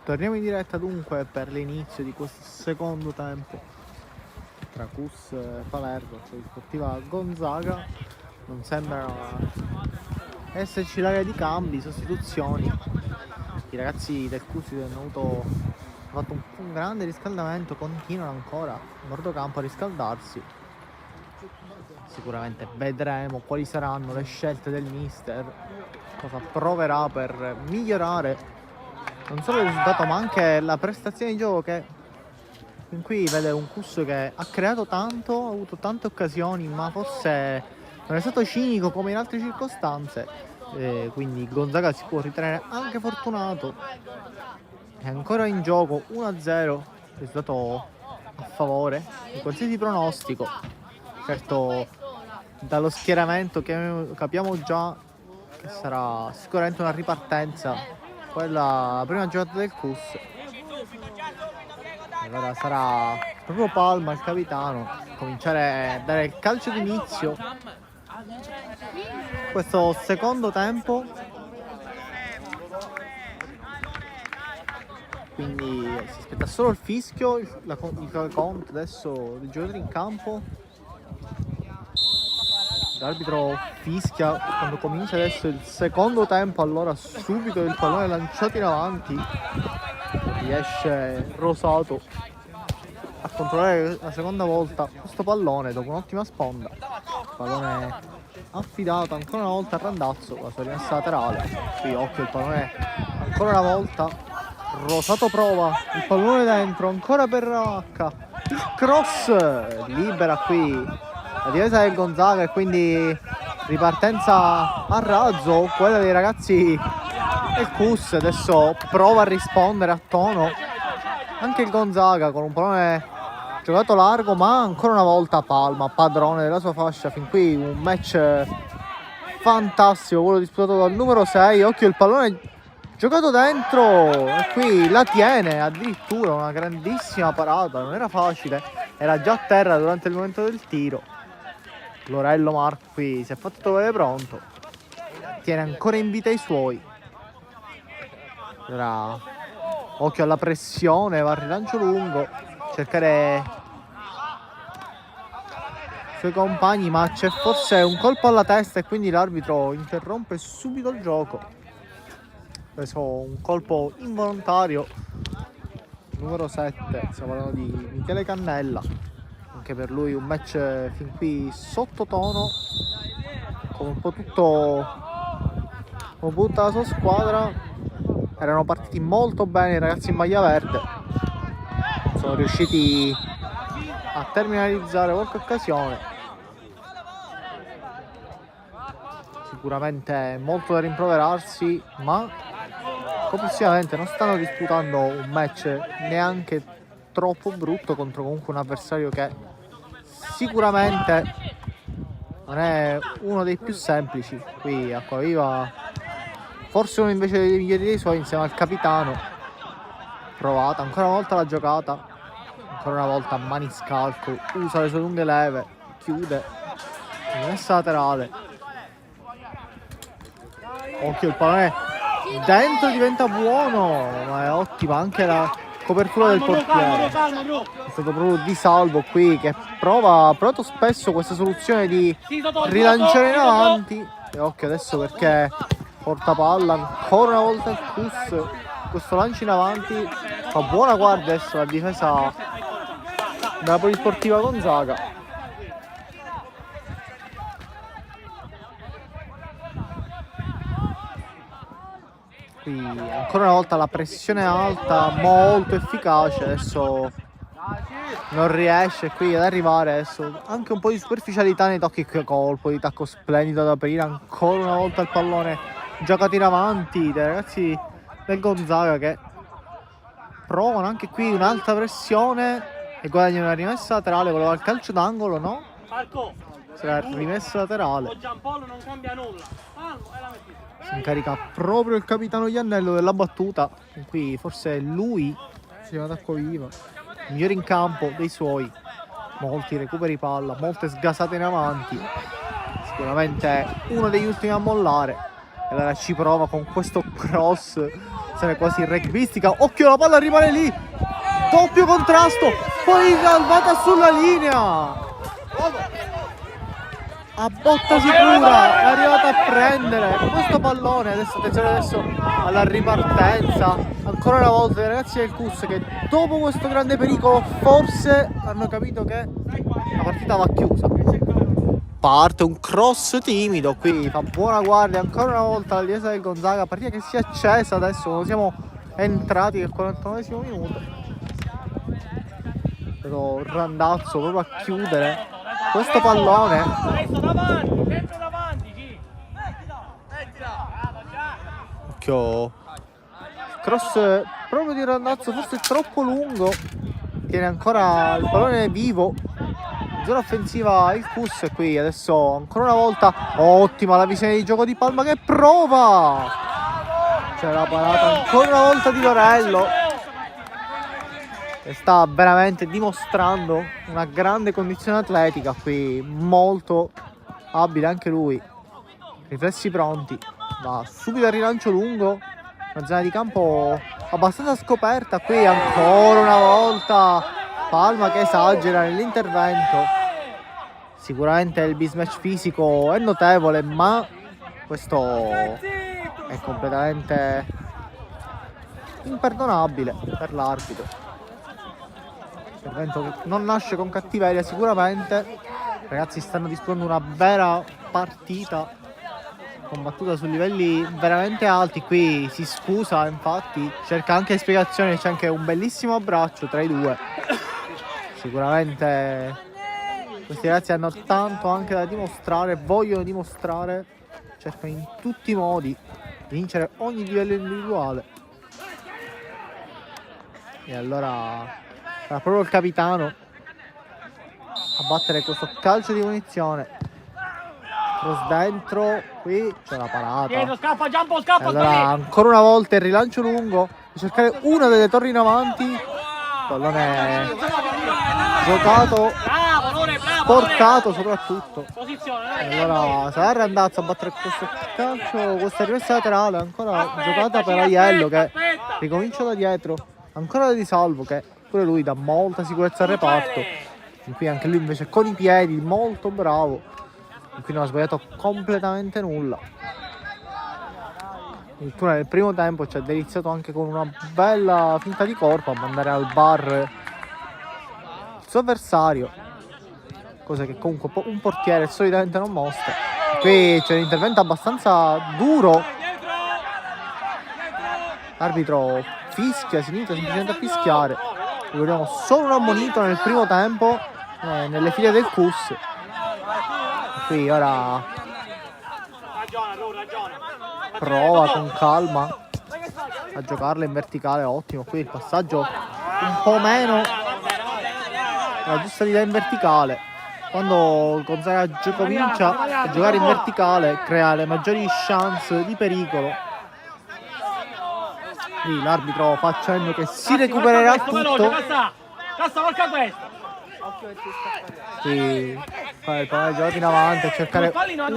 Torniamo in diretta dunque per l'inizio di questo secondo tempo tra CUS e Palermo, Sportiva Gonzaga. Non sembrano esserci l'area di cambi, sostituzioni. I ragazzi del CUS hanno fatto un grande riscaldamento, continuano ancora in bordo campo a riscaldarsi. Sicuramente vedremo quali saranno le scelte del mister, cosa proverà per migliorare non solo il risultato ma anche la prestazione di gioco, che in qui vede un CUS che ha creato tanto, ha avuto tante occasioni, ma forse non è stato cinico come in altre circostanze, quindi Gonzaga si può ritenere anche fortunato. È ancora in gioco 1-0, risultato a favore di qualsiasi pronostico. Certo, dallo schieramento che capiamo già che sarà sicuramente una ripartenza, quella la prima giornata del CUS. Allora sarà proprio Palma il capitano a cominciare a dare il calcio d'inizio questo secondo tempo. Quindi si aspetta solo il fischio, il count adesso dei giocatori in campo. L'arbitro fischia quando comincia adesso il secondo tempo, allora subito il pallone lanciato in avanti, riesce Rosato a controllare la seconda volta questo pallone dopo un'ottima sponda. Pallone affidato ancora una volta a Randazzo con la sua rimessa laterale. Qui occhio il pallone ancora una volta, Rosato prova il pallone dentro ancora per H, il cross libera qui la difesa del Gonzaga e quindi ripartenza a razzo quella dei ragazzi del CUS. Adesso prova a rispondere a tono anche il Gonzaga con un pallone giocato largo, ma ancora una volta Palma padrone della sua fascia. Fin qui un match fantastico quello disputato dal numero 6. Occhio il pallone giocato dentro e qui la tiene addirittura, una grandissima parata, non era facile, era già a terra durante il momento del tiro. Lorello Marco qui si è fatto trovare pronto, tiene ancora in vita i suoi. Ora occhio alla pressione, va al rilancio lungo, cercare i suoi compagni, ma c'è forse un colpo alla testa e quindi l'arbitro interrompe subito il gioco. Ha preso un colpo involontario numero 7, stiamo parlando di Michele Cannella. Anche per lui un match fin qui sottotono, con un po' tutta la sua squadra. Erano partiti molto bene i ragazzi in maglia verde, sono riusciti a terminalizzare qualche occasione. Sicuramente molto da rimproverarsi, ma complessivamente non stanno disputando un match neanche troppo brutto contro comunque un avversario che sicuramente non è uno dei più semplici. Qui Acquaviva forse uno invece dei migliori dei suoi insieme al capitano. Provata ancora una volta la giocata, ancora una volta a maniscalco, usa le sue lunghe leve, chiude, rimessa laterale. Occhio il pallone dentro, diventa buono, ma è ottima anche la copertura del portiere. È stato proprio Di Salvo qui che ha provato spesso questa soluzione di rilanciare in avanti. E occhio adesso perché porta palla ancora una volta il CUS, questo lancio in avanti fa buona guardia adesso la difesa della Polisportiva Gonzaga. Qui ancora una volta la pressione alta, molto efficace, adesso non riesce qui ad arrivare, adesso anche un po' di superficialità nei tocchi, colpo di tacco splendido da aprire, ancora una volta il pallone giocato in avanti dai ragazzi del Gonzaga che provano anche qui un'alta pressione e guadagnano una rimessa laterale. Voleva il calcio d'angolo, no? Sarà rimessa laterale. Giampolo non cambia nulla. Si incarica proprio il capitano Iannello della battuta. E qui forse lui si va ad Acquaviva, migliore in campo dei suoi, molti recuperi palla, molte sgasate in avanti, sicuramente uno degli ultimi a mollare. E allora ci prova con questo cross un'azione quasi rugbistica. Occhio, la palla rimane lì, doppio contrasto, poi salvata sulla linea a botta sicura, è arrivata a prendere questo pallone. Adesso attenzione adesso alla ripartenza ancora una volta dei ragazzi del CUS, che dopo questo grande pericolo forse hanno capito che la partita va chiusa. Parte un cross timido, qui fa buona guardia ancora una volta la difesa del Gonzaga, partita che si è accesa adesso, siamo entrati al 49esimo minuto. Vedo Randazzo proprio a chiudere questo pallone. Adesso davanti, sempre davanti, chi? Occhio, cross proprio di Randazzo, forse troppo lungo, tiene ancora il pallone vivo. Zona offensiva il CUS, e qui adesso ancora una volta ottima la visione di gioco di Palma che prova. C'è la parata ancora una volta di Lorello, e sta veramente dimostrando una grande condizione atletica qui, molto abile anche lui, riflessi pronti, va subito al rilancio lungo, una zona di campo abbastanza scoperta. Qui ancora una volta Palma che esagera nell'intervento. Sicuramente il mismatch fisico è notevole, ma questo è completamente imperdonabile per l'arbitro. Intervento che non nasce con cattiveria sicuramente. I ragazzi stanno disputando una vera partita combattuta su livelli veramente alti. Qui si scusa, infatti cerca anche spiegazioni, c'è anche un bellissimo abbraccio tra i due. Sicuramente questi ragazzi hanno tanto anche da dimostrare, vogliono dimostrare, cercano in tutti i modi di vincere ogni livello individuale. E allora sarà proprio il capitano a battere questo calcio di punizione. Cross dentro, qui c'è la parata. Dietro, scappa, Giampo, scappa. E allora ancora una volta il rilancio lungo, per cercare una delle torri in avanti. Pallone giocato, Bravo, Lore, bravo. portato soprattutto. Posizione, E allora sarà Randazzo a battere questo calcio, questa rimessa laterale, ancora giocata per Aiello che ricomincia da dietro. Ancora Di Salvo che pure lui dà molta sicurezza al reparto. E qui anche lui invece con i piedi, molto bravo. E qui non ha sbagliato completamente nulla. Addirittura nel primo tempo ci ha deliziato anche con una bella finta di corpo a mandare al bar il suo avversario, cosa che comunque un portiere solitamente non mostra. Qui c'è un intervento abbastanza duro, l'arbitro fischia, si inizia semplicemente a fischiare. Ricordiamo solo un ammonito nel primo tempo nelle file del CUS. Qui ora prova con calma a giocarla in verticale, ottimo. Qui il passaggio un po' meno, la giusta idea in verticale. Quando Gonzaga comincia a giocare in verticale crea le maggiori chance di pericolo. Qui l'arbitro fa accenno che si recupererà tutto. Cassa, porca questo. Qui fa il pallone giocato in avanti a cercare una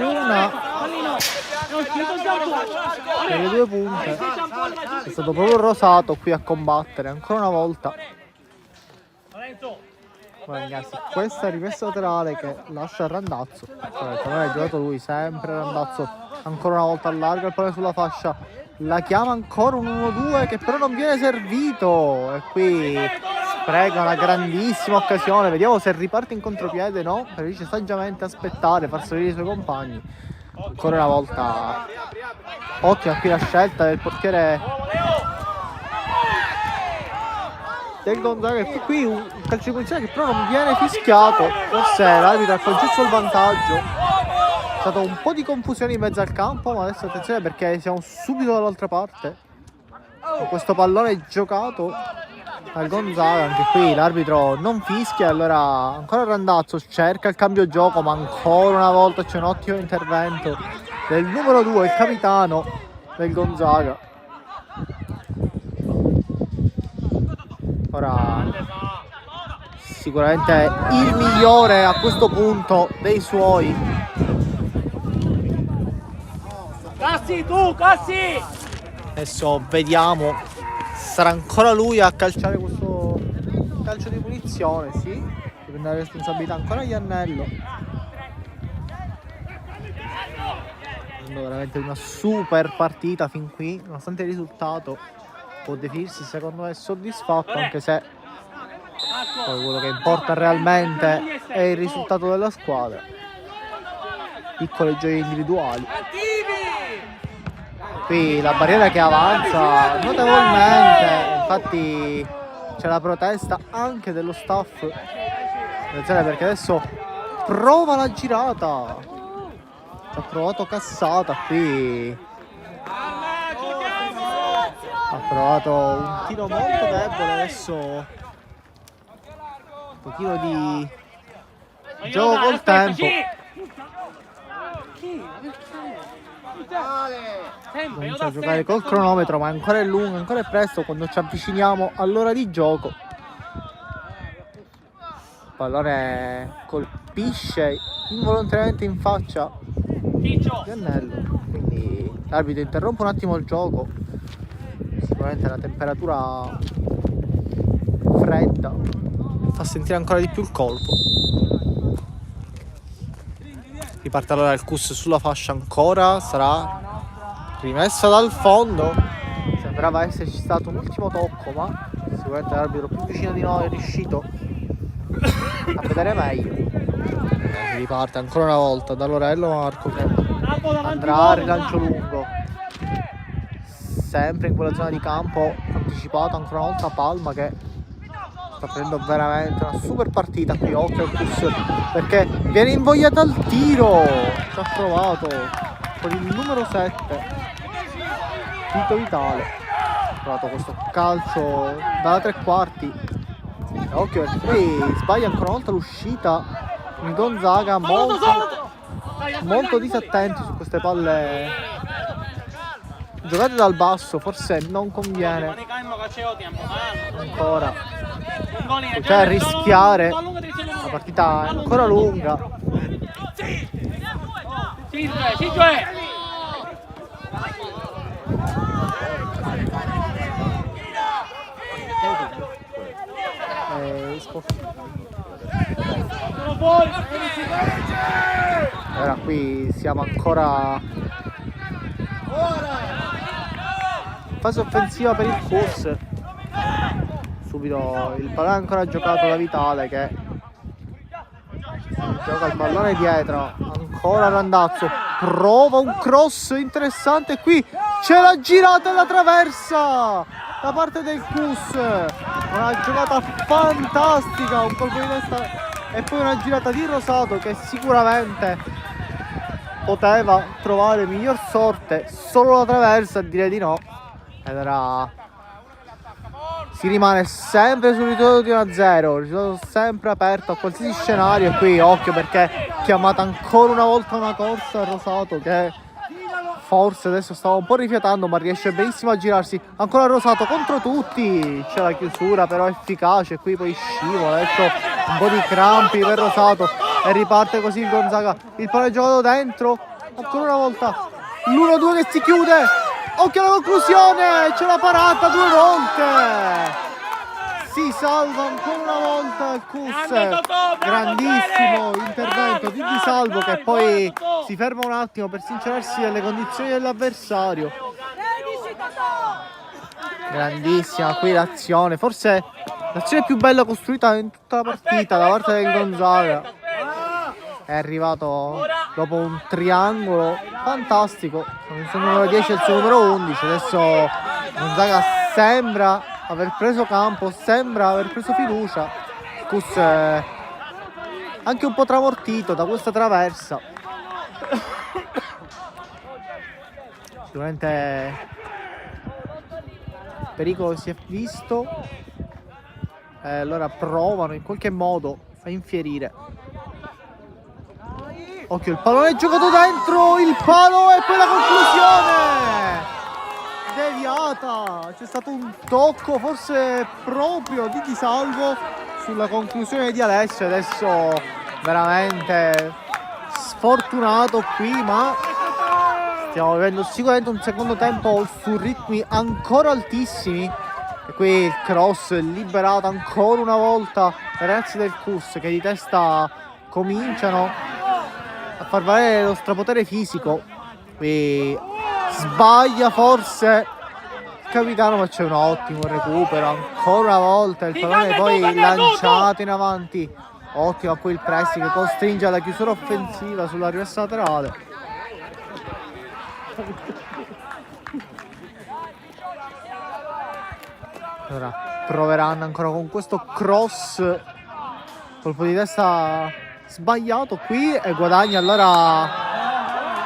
delle due punte. È stato proprio Rosato qui a combattere ancora una volta. Ragazzi, questa rimessa laterale che lascia Randazzo, cioè il pallone è giocato lui, sempre Randazzo ancora una volta allarga il pallone sulla fascia, la chiama ancora un 1-2 che però non viene servito, e qui spreca una grandissima occasione. Vediamo se riparte in contropiede. No, preferisce saggiamente aspettare, far salire i suoi compagni. Ancora una volta ottima qui la scelta del portiere del Gonzaga, e qui un calcio di punizione che però non viene fischiato. Forse l'arbitro ha concesso il vantaggio. C'è stato un po' di confusione in mezzo al campo, ma adesso attenzione perché siamo subito dall'altra parte. Con questo pallone giocato al Gonzaga, anche qui l'arbitro non fischia. Allora ancora Randazzo cerca il cambio gioco, ma ancora una volta c'è un ottimo intervento del numero 2, il capitano del Gonzaga. Ora sicuramente il migliore a questo punto dei suoi. Cassi, tu, Cassi! Adesso vediamo, sarà ancora lui a calciare questo calcio di punizione, sì, di prendere la responsabilità ancora Iannello. Veramente una super partita fin qui, nonostante il risultato può definirsi secondo me soddisfatto, anche se poi quello che importa realmente è il risultato della squadra, piccole gioie individuali. Qui la barriera che avanza notevolmente, infatti c'è la protesta anche dello staff, perché adesso prova la girata, ha provato Cassata qui, ha provato un tiro molto debole, adesso un pochino di gioco col tempo. Comincia a giocare col cronometro, ma ancora è lungo, ancora è presto quando ci avviciniamo all'ora di gioco. Il pallone colpisce involontariamente in faccia Iannello, quindi l'arbitro interrompe un attimo il gioco. Sicuramente la temperatura fredda fa sentire ancora di più il colpo. Riparte allora il Cus sulla fascia ancora, sarà rimessa dal fondo. Sembrava esserci stato un ultimo tocco, ma sicuramente l'arbitro più vicino di noi è riuscito a vedere meglio. Si riparte ancora una volta da Lorello Marco che andrà a rilancio lungo, sempre in quella zona di campo, anticipato ancora una volta Palma che sta prendendo veramente una super partita qui. Occhio al Cus perché viene invogliata al tiro, ci ha provato con il numero 7 Tito Vitale, ha provato questo calcio dalla tre quarti. Occhio perché qui sbaglia ancora una volta l'uscita il Gonzaga, molto disattenti su queste palle giocate dal basso, forse non conviene ancora, cioè rischiare, la partita è ancora lunga. Allora qui siamo ancora in fase offensiva per il Cus. Subito il pallone ancora giocato da Vitale che gioca il pallone dietro, ancora Randazzo, prova un cross interessante, qui c'è la girata alla traversa da parte del Cus, una giocata fantastica, un colpo di testa e poi una girata di Rosato che sicuramente poteva trovare miglior sorte, solo la traversa a dire di no, ed era, si rimane sempre sul risultato di 1-0, risultato sempre aperto a qualsiasi scenario. E qui occhio perché chiamata ancora una volta una corsa a Rosato che forse adesso stava un po' rifiatando, ma riesce benissimo a girarsi. Ancora Rosato contro tutti, c'è la chiusura però efficace, qui poi scivola, adesso un po' di crampi per Rosato e riparte così il Gonzaga. Il pallone giocato dentro, ancora una volta l'1-2 che si chiude, occhio alla conclusione, c'è la parata 2 volte, si salva ancora una volta il Cus, grandissimo intervento di Di Salvo che poi si ferma un attimo per sincerarsi delle condizioni dell'avversario. Grandissima qui l'azione, forse l'azione più bella costruita in tutta la partita da parte del Gonzaga, è arrivato dopo un triangolo fantastico, il suo numero 10 e il suo numero 11, adesso Gonzaga sembra aver preso campo, sembra aver preso fiducia. Cus anche un po' tramortito da questa traversa, sicuramente pericolo si è visto, allora provano in qualche modo a infierire. Occhio, il pallone è giocato dentro il palo e poi la conclusione deviata, c'è stato un tocco forse proprio di Di Salvo sulla conclusione di Alessio. Adesso veramente sfortunato qui, ma stiamo vivendo sicuramente un secondo tempo su ritmi ancora altissimi. E qui il cross liberato ancora una volta dai ragazzi del CUS, che di testa cominciano a far valere lo strapotere fisico. Qui sbaglia forse il capitano, ma c'è un ottimo recupero ancora una volta, il pallone poi lanciato in avanti. Ottimo poi il pressing che costringe alla chiusura offensiva sulla rimessa laterale. Allora proveranno ancora con questo cross, colpo di testa sbagliato qui e guadagna allora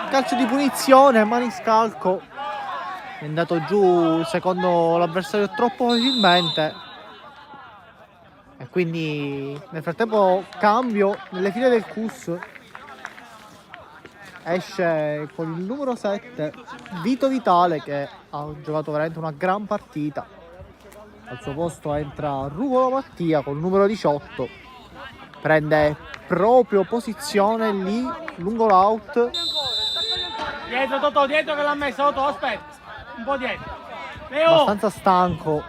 calcio di punizione, maniscalco. È andato giù secondo l'avversario troppo facilmente e quindi nel frattempo cambio nelle file del CUS. Esce con il numero 7 Vito Vitale, che ha giocato veramente una gran partita. Al suo posto entra Ruvolo Mattia col numero 18, prende proprio posizione lì lungo l'out. Dietro Totò, dietro che l'ha messo Totò, aspetta. Un po' dietro. Leo! Abbastanza stanco.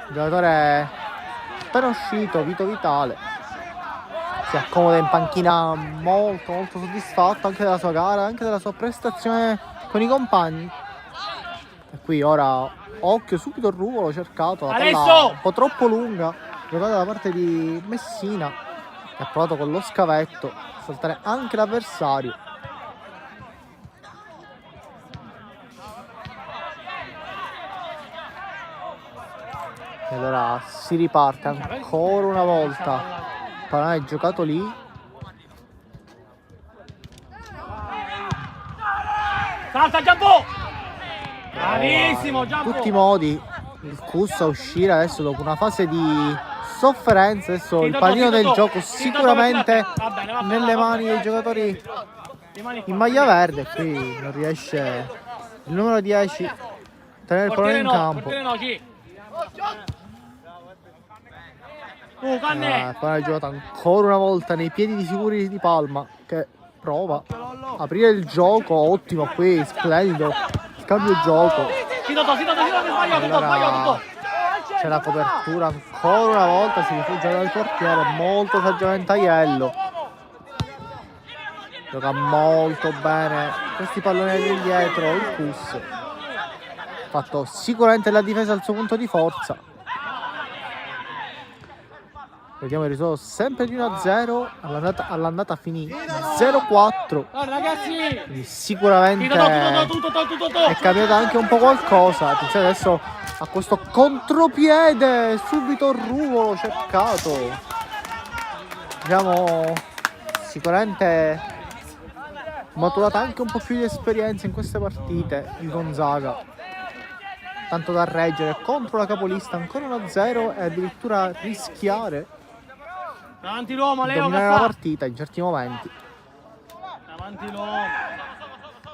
Il giocatore appena uscito, Vito Vitale, si accomoda in panchina molto soddisfatto anche della sua gara, anche della sua prestazione con i compagni. E qui ora occhio subito il Ruvolo cercato, la palla un po' troppo lunga, giocata da parte di Messina, che ha provato con lo scavetto a saltare anche l'avversario. E allora si riparte ancora una volta. Il pallone è giocato lì. Salta Giampò! Bravissimo Giampò! In tutti i modi il CUS a uscire adesso dopo una fase di sofferenza. Adesso il pallino del gioco sicuramente nelle mani dei giocatori in maglia verde. Qui non riesce il numero 10 a tenere il pallone in campo. Il pallone è giocato ancora una volta nei piedi di sicuri di Palma, che prova a aprire il gioco. Ottimo qui, splendido cambio gioco. Allora c'è la copertura ancora una volta, si rifugia dal portiere, molto saggiamente Aiello. Gioca molto bene questi palloni indietro il CUS. Ha fatto sicuramente la difesa al suo punto di forza. Vediamo il risultato sempre di 1-0, all'andata finì 0-4. Ragazzi, quindi sicuramente è cambiato anche un po' qualcosa. Attenzione adesso a questo contropiede, subito il Ruvolo cercato. Diciamo sicuramente maturata anche un po' più di esperienza in queste partite il Gonzaga, tanto da reggere contro la capolista ancora 1-0 e addirittura rischiare davanti l'uomo, Leo, dominare la partita in certi momenti. Davanti l'uomo.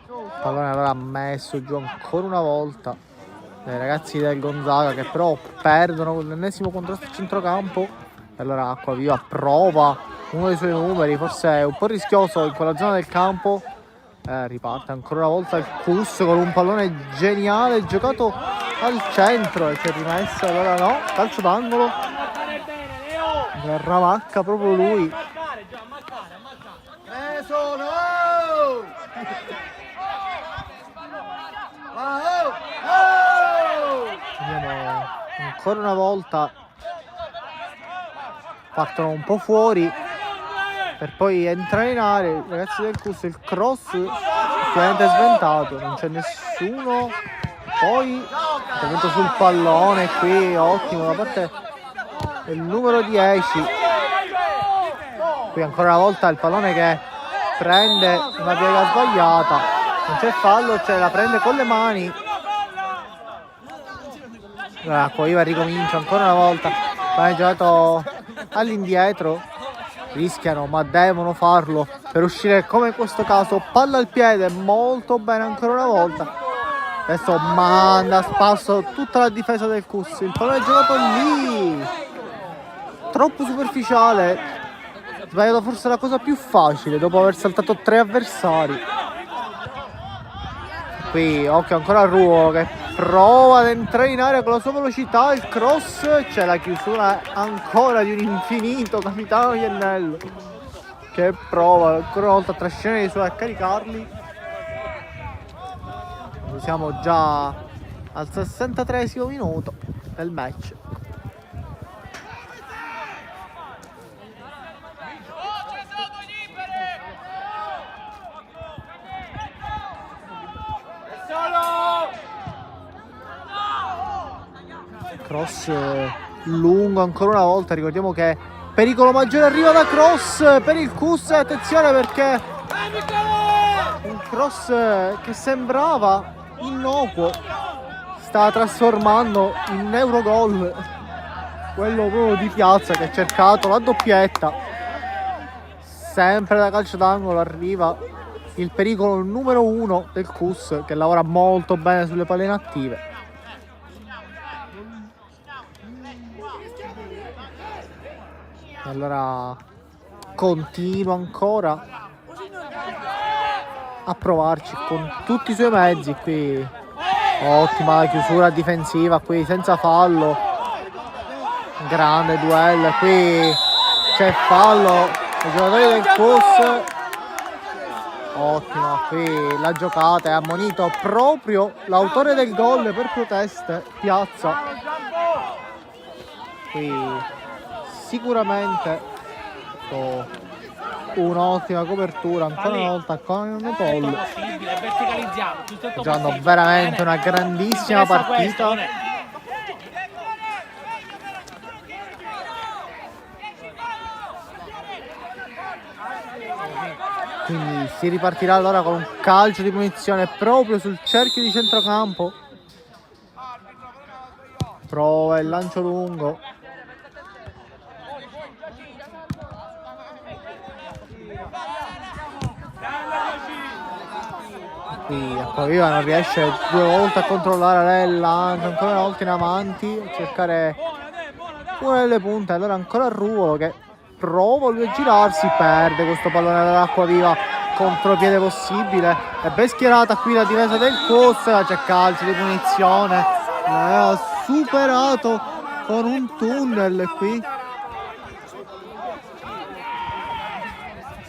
Il pallone allora messo giù ancora una volta dai ragazzi del Gonzaga, che però perdono con l'ennesimo contrasto a centrocampo. E allora Acquaviva prova uno dei suoi numeri, forse è un po' rischioso in quella zona del campo. Riparte ancora una volta il CUS con un pallone geniale giocato al centro e che è rimesso. Allora no, calcio d'angolo. Ramacca proprio lui. Vediamo ancora una volta, partono un po' fuori per poi entrare in area i ragazzi del CUS. Il cross ovviamente sventato, non c'è nessuno. Poi intervento sul pallone qui, ottimo da parte del numero 10. Qui ancora una volta il pallone che prende una piega sbagliata, non c'è fallo, la prende con le mani. Allora Acquaviva ricomincia ancora una volta, poi giocato all'indietro, rischiano ma devono farlo per uscire come in questo caso. Palla al piede, molto bene ancora una volta. Adesso manda a spasso tutta la difesa del CUS, il pallone è giocato lì, troppo superficiale. sbagliato forse la cosa più facile dopo aver saltato 3 avversari. Qui occhio ancora a Ruolo che prova ad entrare in area con la sua velocità, il cross, c'è la chiusura ancora di un infinito capitano Iannello che prova ancora una volta a trascinare i suoi a caricarli. Siamo già al 63esimo minuto del match. Cross lungo ancora una volta, ricordiamo che pericolo maggiore arriva da cross per il Cus, attenzione perché un cross che sembrava innocuo sta trasformando in Eurogol, quello proprio di Piazza che ha cercato la doppietta. Sempre da calcio d'angolo arriva il pericolo numero 1 del Cus che lavora molto bene sulle palle inattive. Allora continua ancora a provarci con tutti i suoi mezzi qui. Ottima la chiusura difensiva qui senza fallo, grande duello qui, c'è fallo ai giocatori del Cus. Ottima qui la giocata, è ammonito proprio l'autore del gol per proteste, Piazza. Qui sicuramente un'ottima copertura ancora una volta con Paul. Giocando veramente una grandissima partita. Quindi si ripartirà allora con un calcio di punizione proprio sul cerchio di centrocampo. Prova il lancio lungo. Qui Acquaviva non riesce 2 volte a controllare il lancio, ancora una volta in avanti a cercare una delle punte. Allora ancora Ruolo che prova lui a girarsi, perde questo pallone dall'Acquaviva, contropiede possibile, è ben schierata qui la difesa del Cus, c'è calcio di punizione, l'ha superato con un tunnel qui.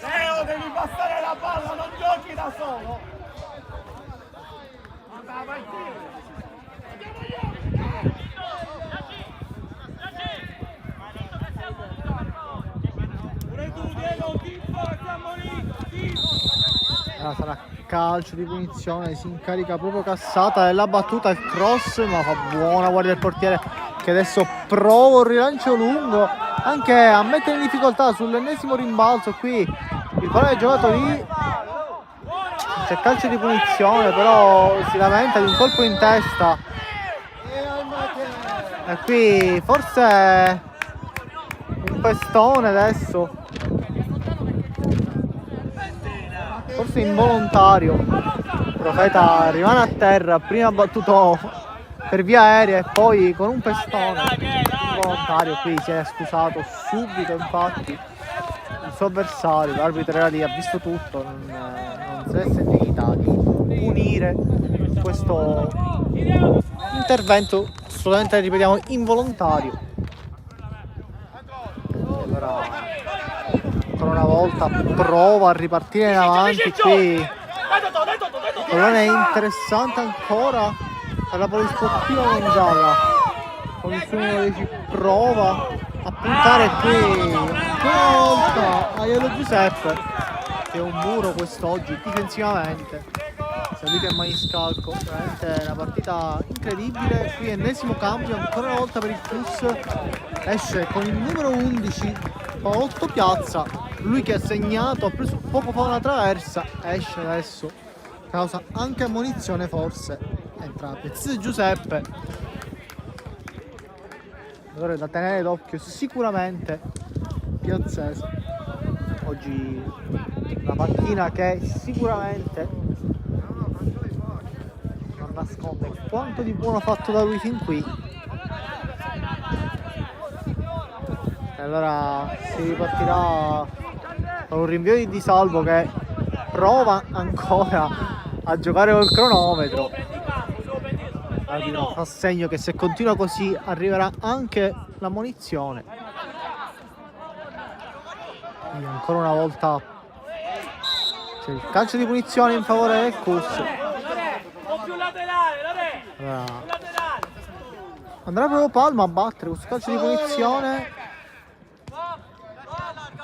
Leo, devi passare la palla, non giochi da solo. Allora sarà calcio di punizione, si incarica proprio Cassata della battuta, il cross, ma fa buona guardia del portiere che adesso prova un rilancio lungo anche a mettere in difficoltà sull'ennesimo rimbalzo. Qui il pallone è giocato lì, c'è calcio di punizione, però si lamenta di un colpo in testa e qui forse un pestone adesso, forse involontario. Profeta rimane a terra, prima battuto per via aerea e poi con un pestone involontario. Qui si è scusato subito infatti il suo avversario, l'arbitro era lì, ha visto tutto, non si è sentita di punire questo intervento assolutamente, ripetiamo, involontario. Allora ancora una volta prova a ripartire in avanti qui, pallone interessante ancora per la polisportiva Gonzaga, con il suo numero 10 prova a puntare qui ancora una volta Aiello Giuseppe, che è un muro quest'oggi difensivamente. Salute a Maniscalco, veramente una partita incredibile. Qui ennesimo cambio ancora una volta per il Cus, esce con il numero 11 Paolotto Piazza, lui che ha segnato, ha preso poco fa una traversa, esce adesso, causa anche ammonizione forse, entra Piazzese Giuseppe. Allora è da tenere d'occhio sicuramente Piazzese, oggi una panchina che sicuramente non nasconde quanto di buono fatto da lui fin qui. E allora si ripartirà con un rinvio di Di Salvo che prova ancora a giocare col cronometro. L'arbitro fa segno che se continua così arriverà anche la munizione. Quindi ancora una volta c'è il calcio di punizione in favore del Cus. Allora, andrà proprio Palma a battere questo calcio di punizione.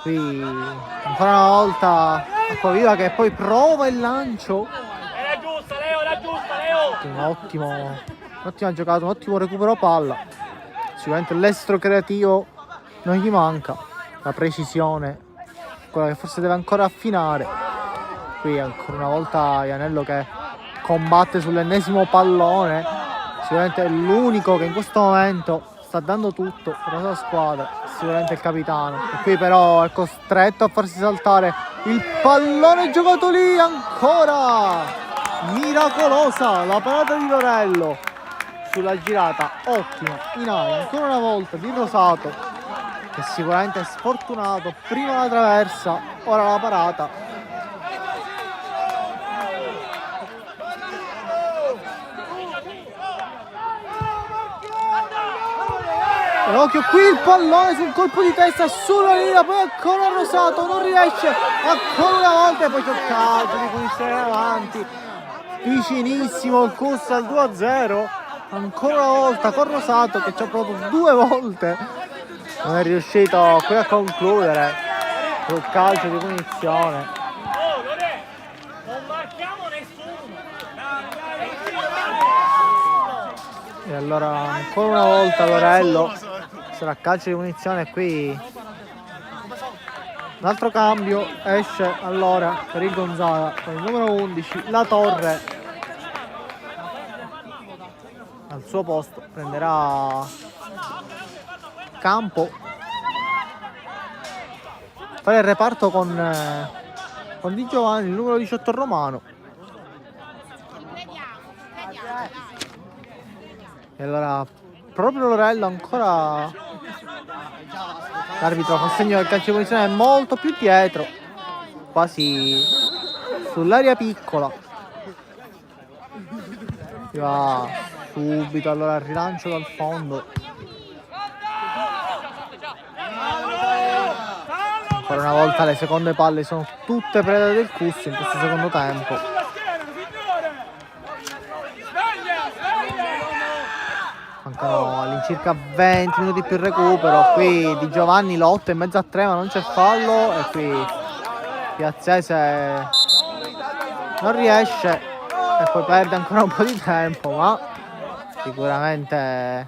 Qui ancora una volta Acquaviva che poi prova il lancio. Era giusta, Leo! Un'ottima giocata, un ottimo recupero palla. Sicuramente l'estro creativo non gli manca, la precisione, quella che forse deve ancora affinare. Qui ancora una volta Ianello che combatte sull'ennesimo pallone, sicuramente è l'unico che in questo momento sta dando tutto per la sua squadra, sicuramente il capitano. E qui però è costretto a farsi saltare il pallone giocato lì ancora. Miracolosa la parata di Lorello sulla girata, ottima in aria ancora una volta di Rosato, che sicuramente è sfortunato. Prima la traversa, ora la parata. E occhio qui il pallone sul colpo di testa sulla linea, poi ancora Rosato, non riesce ancora una volta e poi c'è il calcio di punizione avanti. Vicinissimo il Cus al 2-0, ancora una volta con Rosato che ci ha provato 2 volte, non è riuscito qui a concludere sul calcio di punizione. Non marchiamo nessuno! E allora ancora una volta Lorello sarà calcio di punizione. Qui un altro cambio, esce allora per il Gonzaga con il numero 11 La Torre. Al suo posto prenderà Campo. Fare il reparto con Di Giovanni, il numero 18 Romano. E allora proprio Lorello ancora, l'arbitro fa segno che il calcio di punizione è molto più dietro, quasi sull'area piccola. Si va subito allora al rilancio dal fondo. Ancora una volta le seconde palle sono tutte prede del Cus in questo secondo tempo. Mancano all'incirca 20 minuti più il recupero. Qui Di Giovanni lotta in mezzo a 3 ma non c'è fallo, e qui Piazzese non riesce e poi perde ancora un po' di tempo, ma sicuramente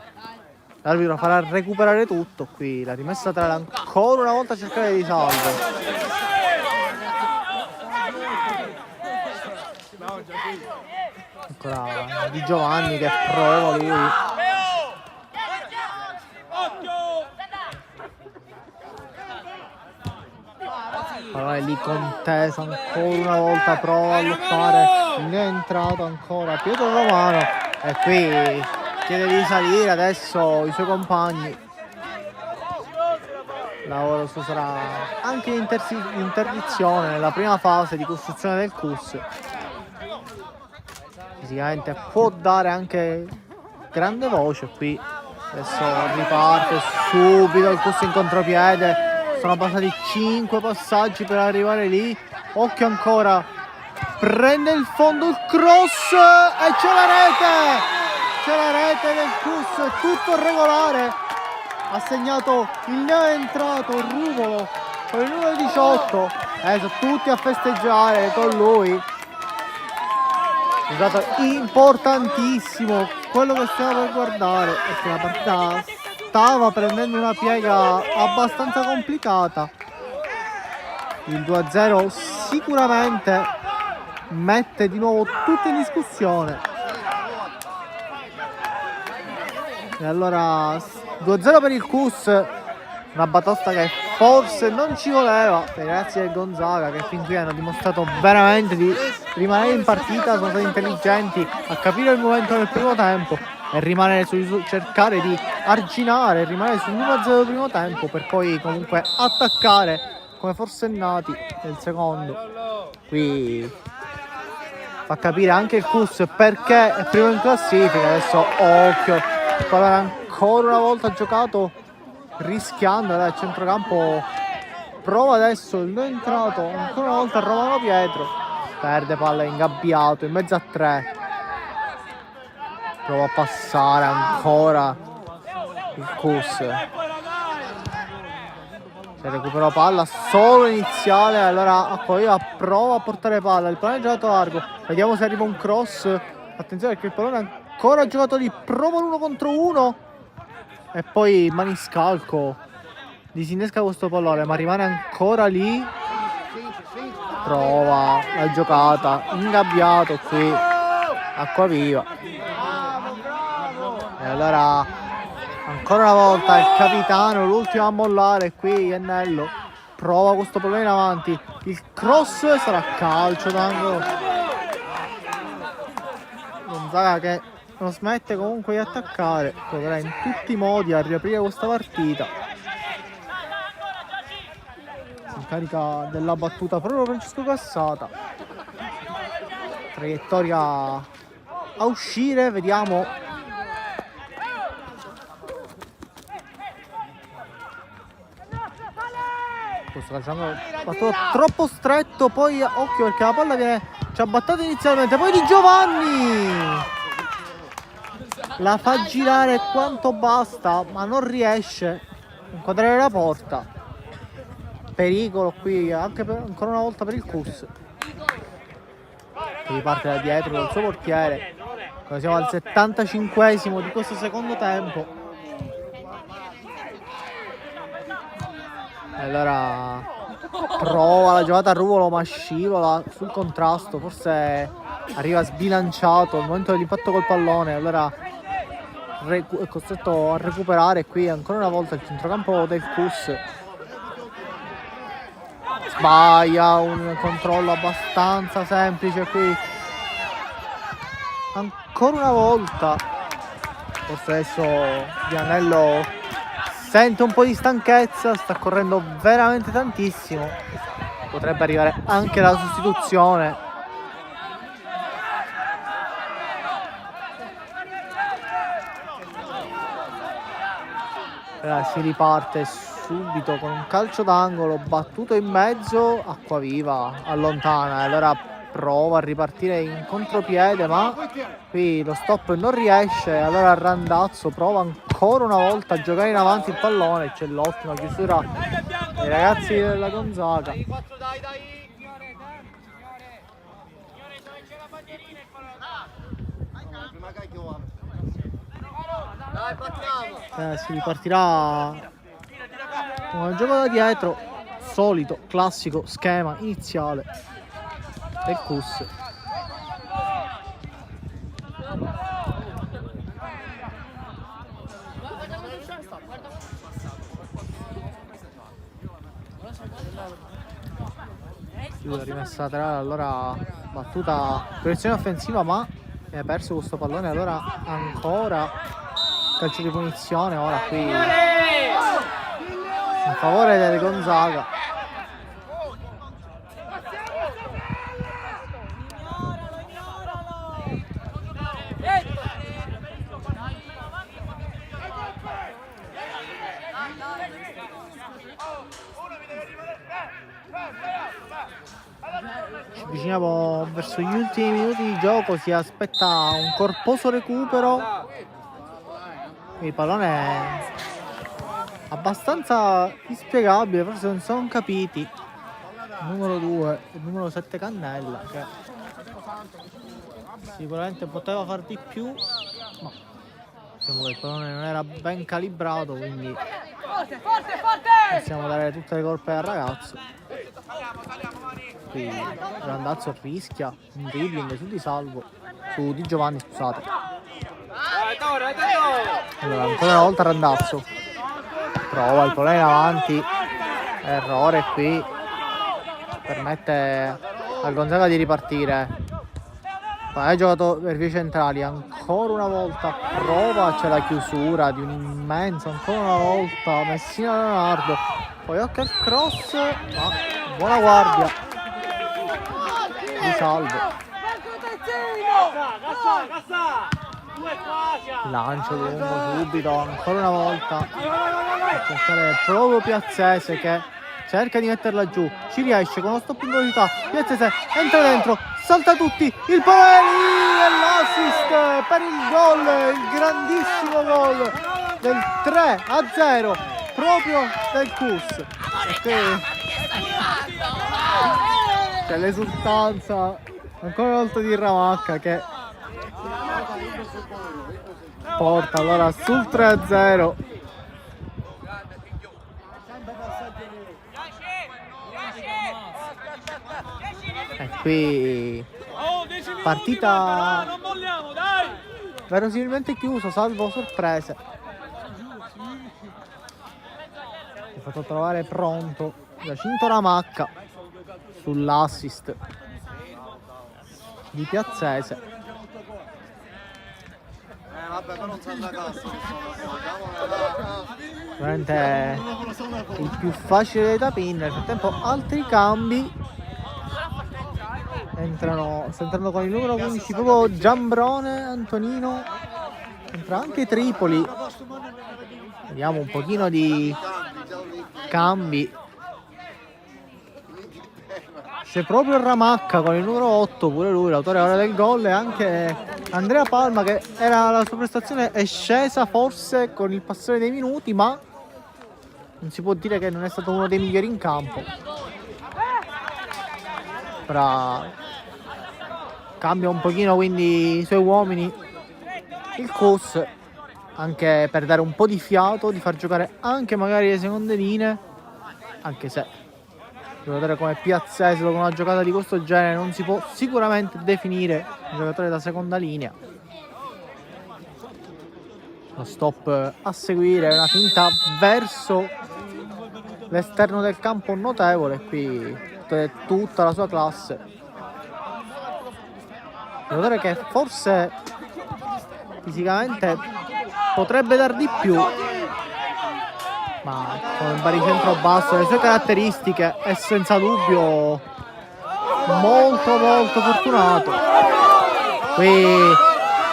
l'arbitro farà recuperare tutto. Qui la rimessa tra ancora una volta a cercare di salvo. Ancora Di Giovanni che prova lui. Allora è lì contesa ancora una volta, prova a lottare, non è entrato ancora Pietro Romano e qui chiede di salire adesso i suoi compagni. Lavoro su sarà anche interdizione nella prima fase di costruzione del Cus. Fisicamente può dare anche grande voce. Qui adesso riparte subito il Cus in contropiede. Sono passati 5 passaggi per arrivare lì. Occhio ancora, prende il fondo il cross e c'è la rete del Cus, è tutto regolare. Ha segnato il neoentrato Rumolo con il numero 18. Sono tutti a festeggiare con lui. È stato importantissimo quello che stiamo per guardare, perché la partita stava prendendo una piega abbastanza complicata. Il 2-0 sicuramente mette di nuovo tutto in discussione. E allora 2-0 per il Cus, una batosta che forse non ci voleva per i ragazzi del Gonzaga, che fin qui hanno dimostrato veramente di rimanere in partita, sono stati intelligenti a capire il momento nel primo tempo e rimanere cercare di arginare, rimanere sul 1-0 del primo tempo per poi comunque attaccare come forsennati nel secondo. Qui fa capire anche il Cus perché è primo in classifica. Adesso occhio, il pallone ancora una volta giocato rischiando dal centrocampo. Prova adesso il non entrato ancora una volta Romano Pietro, perde palla ingabbiato in mezzo a 3. Prova a passare ancora il Cus, se recupera palla solo iniziale. Allora Acquaviva prova a portare palla, il pallone è giocato largo, vediamo se arriva un cross. Attenzione perché il pallone è ancora giocato lì, prova l'1 contro 1 e poi maniscalco, disinnesca questo pallone ma rimane ancora lì. Prova la giocata, ingabbiato qui Acquaviva. E allora ancora una volta il capitano, l'ultimo a mollare qui Iannello. Prova questo pallone in avanti, il cross sarà calcio d'angolo. Gonzaga che non smette comunque di attaccare, proverà in tutti i modi a riaprire questa partita. Si incarica della battuta proprio Francesco Cassata, traiettoria a uscire, vediamo. Questo calciando battuto troppo stretto, poi occhio perché la palla viene ciabattata inizialmente, poi Di Giovanni la fa girare quanto basta ma non riesce a inquadrare la porta. Pericolo qui anche ancora una volta per il Cus, che riparte da dietro dal suo portiere. Siamo al 75esimo di questo secondo tempo. E allora prova la giocata a Ruvolo ma scivola sul contrasto, forse arriva sbilanciato al momento dell'impatto col pallone. Allora è costretto a recuperare qui ancora una volta il centrocampo del Cus. Sbaglia un controllo abbastanza semplice qui ancora una volta. Forse adesso Iannello sente un po' di stanchezza, sta correndo veramente tantissimo, potrebbe arrivare anche la sostituzione. Allora si riparte subito con un calcio d'angolo battuto in mezzo, Acquaviva allontana e allora prova a ripartire in contropiede ma qui lo stop non riesce. Allora Randazzo prova ancora una volta a giocare in avanti il pallone, c'è l'ottima chiusura dei ragazzi della Gonzaga. Si ripartirà con un gioco da dietro, solito classico schema iniziale del Cus. La rimessa laterale, allora battuta proiezione offensiva ma ha perso questo pallone. Allora ancora calcio di punizione, ora qui in favore del Gonzaga. Ci avviciniamo verso gli ultimi minuti di gioco, si aspetta un corposo recupero. Il pallone è abbastanza inspiegabile, forse non sono capiti il numero 2 e il numero 7 Cannella, che sicuramente poteva far di più, ma diciamo che il pallone non era ben calibrato, quindi possiamo dare tutte le colpe al ragazzo. Qui Randazzo rischia un dribbling su Di Salvo, su Di Giovanni, scusate. Allora ancora una volta Randazzo prova il pallone in avanti, errore qui, permette al Gonzaga di ripartire. Poi ha giocato per vie centrali, ancora una volta prova, c'è la chiusura di un immenso, ancora una volta Messina Leonardo, poi occhio al cross, ma buona guardia di Salvo. Lancio lungo subito, ancora una volta per cercare proprio Piazzese che cerca di metterla giù, ci riesce con uno stop in velocità, Piazzese entra dentro, salta tutti, il Paveli e l'assist per il gol, il grandissimo gol del 3-0 proprio del Cus. E qui c'è l'esultanza ancora una volta di Ramacca che porta allora sul 3-0. E qui partita verosimilmente chiusa, salvo sorprese. Si è fatto trovare pronto Giacinto Ramacca sull'assist di Piazzese. Vabbè, però non c'è la cassa. Veramente il più facile dei tapin. Nel frattempo altri cambi. Sta entrando con il numero 15 proprio Giambrone, Antonino. Entra anche Tripoli. Vediamo un pochino di cambi. C'è proprio Ramacca con il numero 8, pure lui, l'autore ora del gol, e anche Andrea Palma che era la sua prestazione è scesa forse con il passare dei minuti, ma non si può dire che non è stato uno dei migliori in campo. Ora cambia un pochino quindi i suoi uomini il Cus, anche per dare un po' di fiato, di far giocare anche magari le seconde linee, anche se un giocatore come Piazzese con una giocata di questo genere non si può sicuramente definire un giocatore da seconda linea. Lo stop a seguire, una finta verso l'esterno del campo notevole, qui tutta la sua classe. Un giocatore che forse fisicamente potrebbe dar di più, ma con il baricentro basso, le sue caratteristiche, è senza dubbio molto fortunato. Qui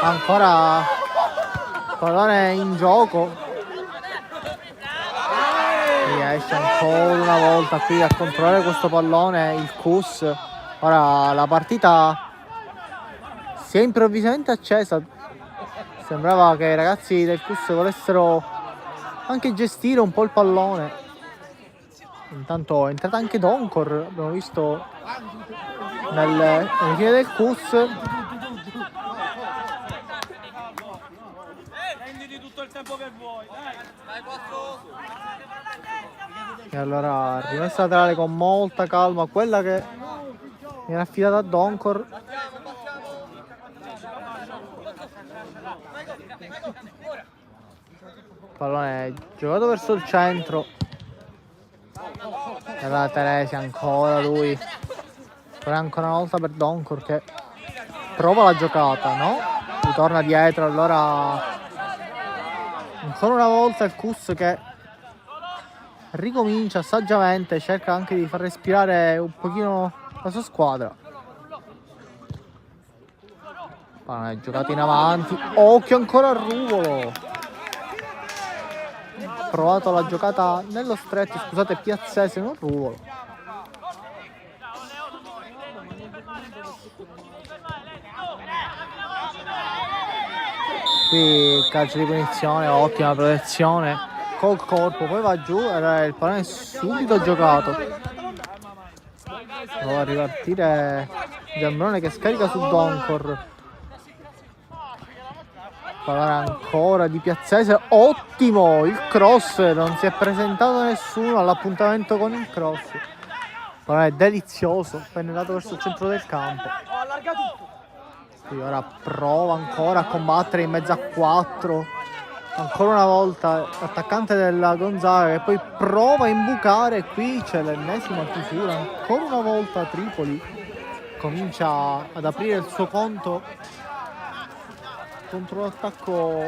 ancora pallone in gioco, riesce ancora una volta qui a controllare questo pallone il Cus. Ora la partita si è improvvisamente accesa, sembrava che i ragazzi del Cus volessero anche gestire un po' il pallone. Intanto è entrata anche Doncor, abbiamo visto nelle file del Cus. Prenditi tutto il tempo che vuoi, dai. E allora rimessa laterale con molta calma, quella che viene affidata a Doncor. Pallone giocato verso il centro. E allora Teresi ancora lui. Poi ancora una volta per Doncor che prova la giocata, no? Ritorna dietro, allora ancora una volta il Cus che ricomincia saggiamente, cerca anche di far respirare un pochino la sua squadra. Pallone giocato in avanti, occhio ancora al Ruvolo. Provato la giocata nello stretto, scusate, Piazzese, non Ruvolo. Qui calcio di punizione, ottima protezione col corpo, poi va giù e il pallone è subito giocato. Prova a ripartire Giambrone che scarica su Doncor. Pallone ancora di Piazzese, ottimo il cross, non si è presentato nessuno all'appuntamento con il cross. Pallone delizioso, pennellato verso il centro del campo. Qui ora prova ancora a combattere in mezzo a 4, ancora una volta l'attaccante della Gonzaga che poi prova a imbucare. Qui c'è l'ennesima chiusura, ancora una volta Tripoli comincia ad aprire il suo conto contro l'attacco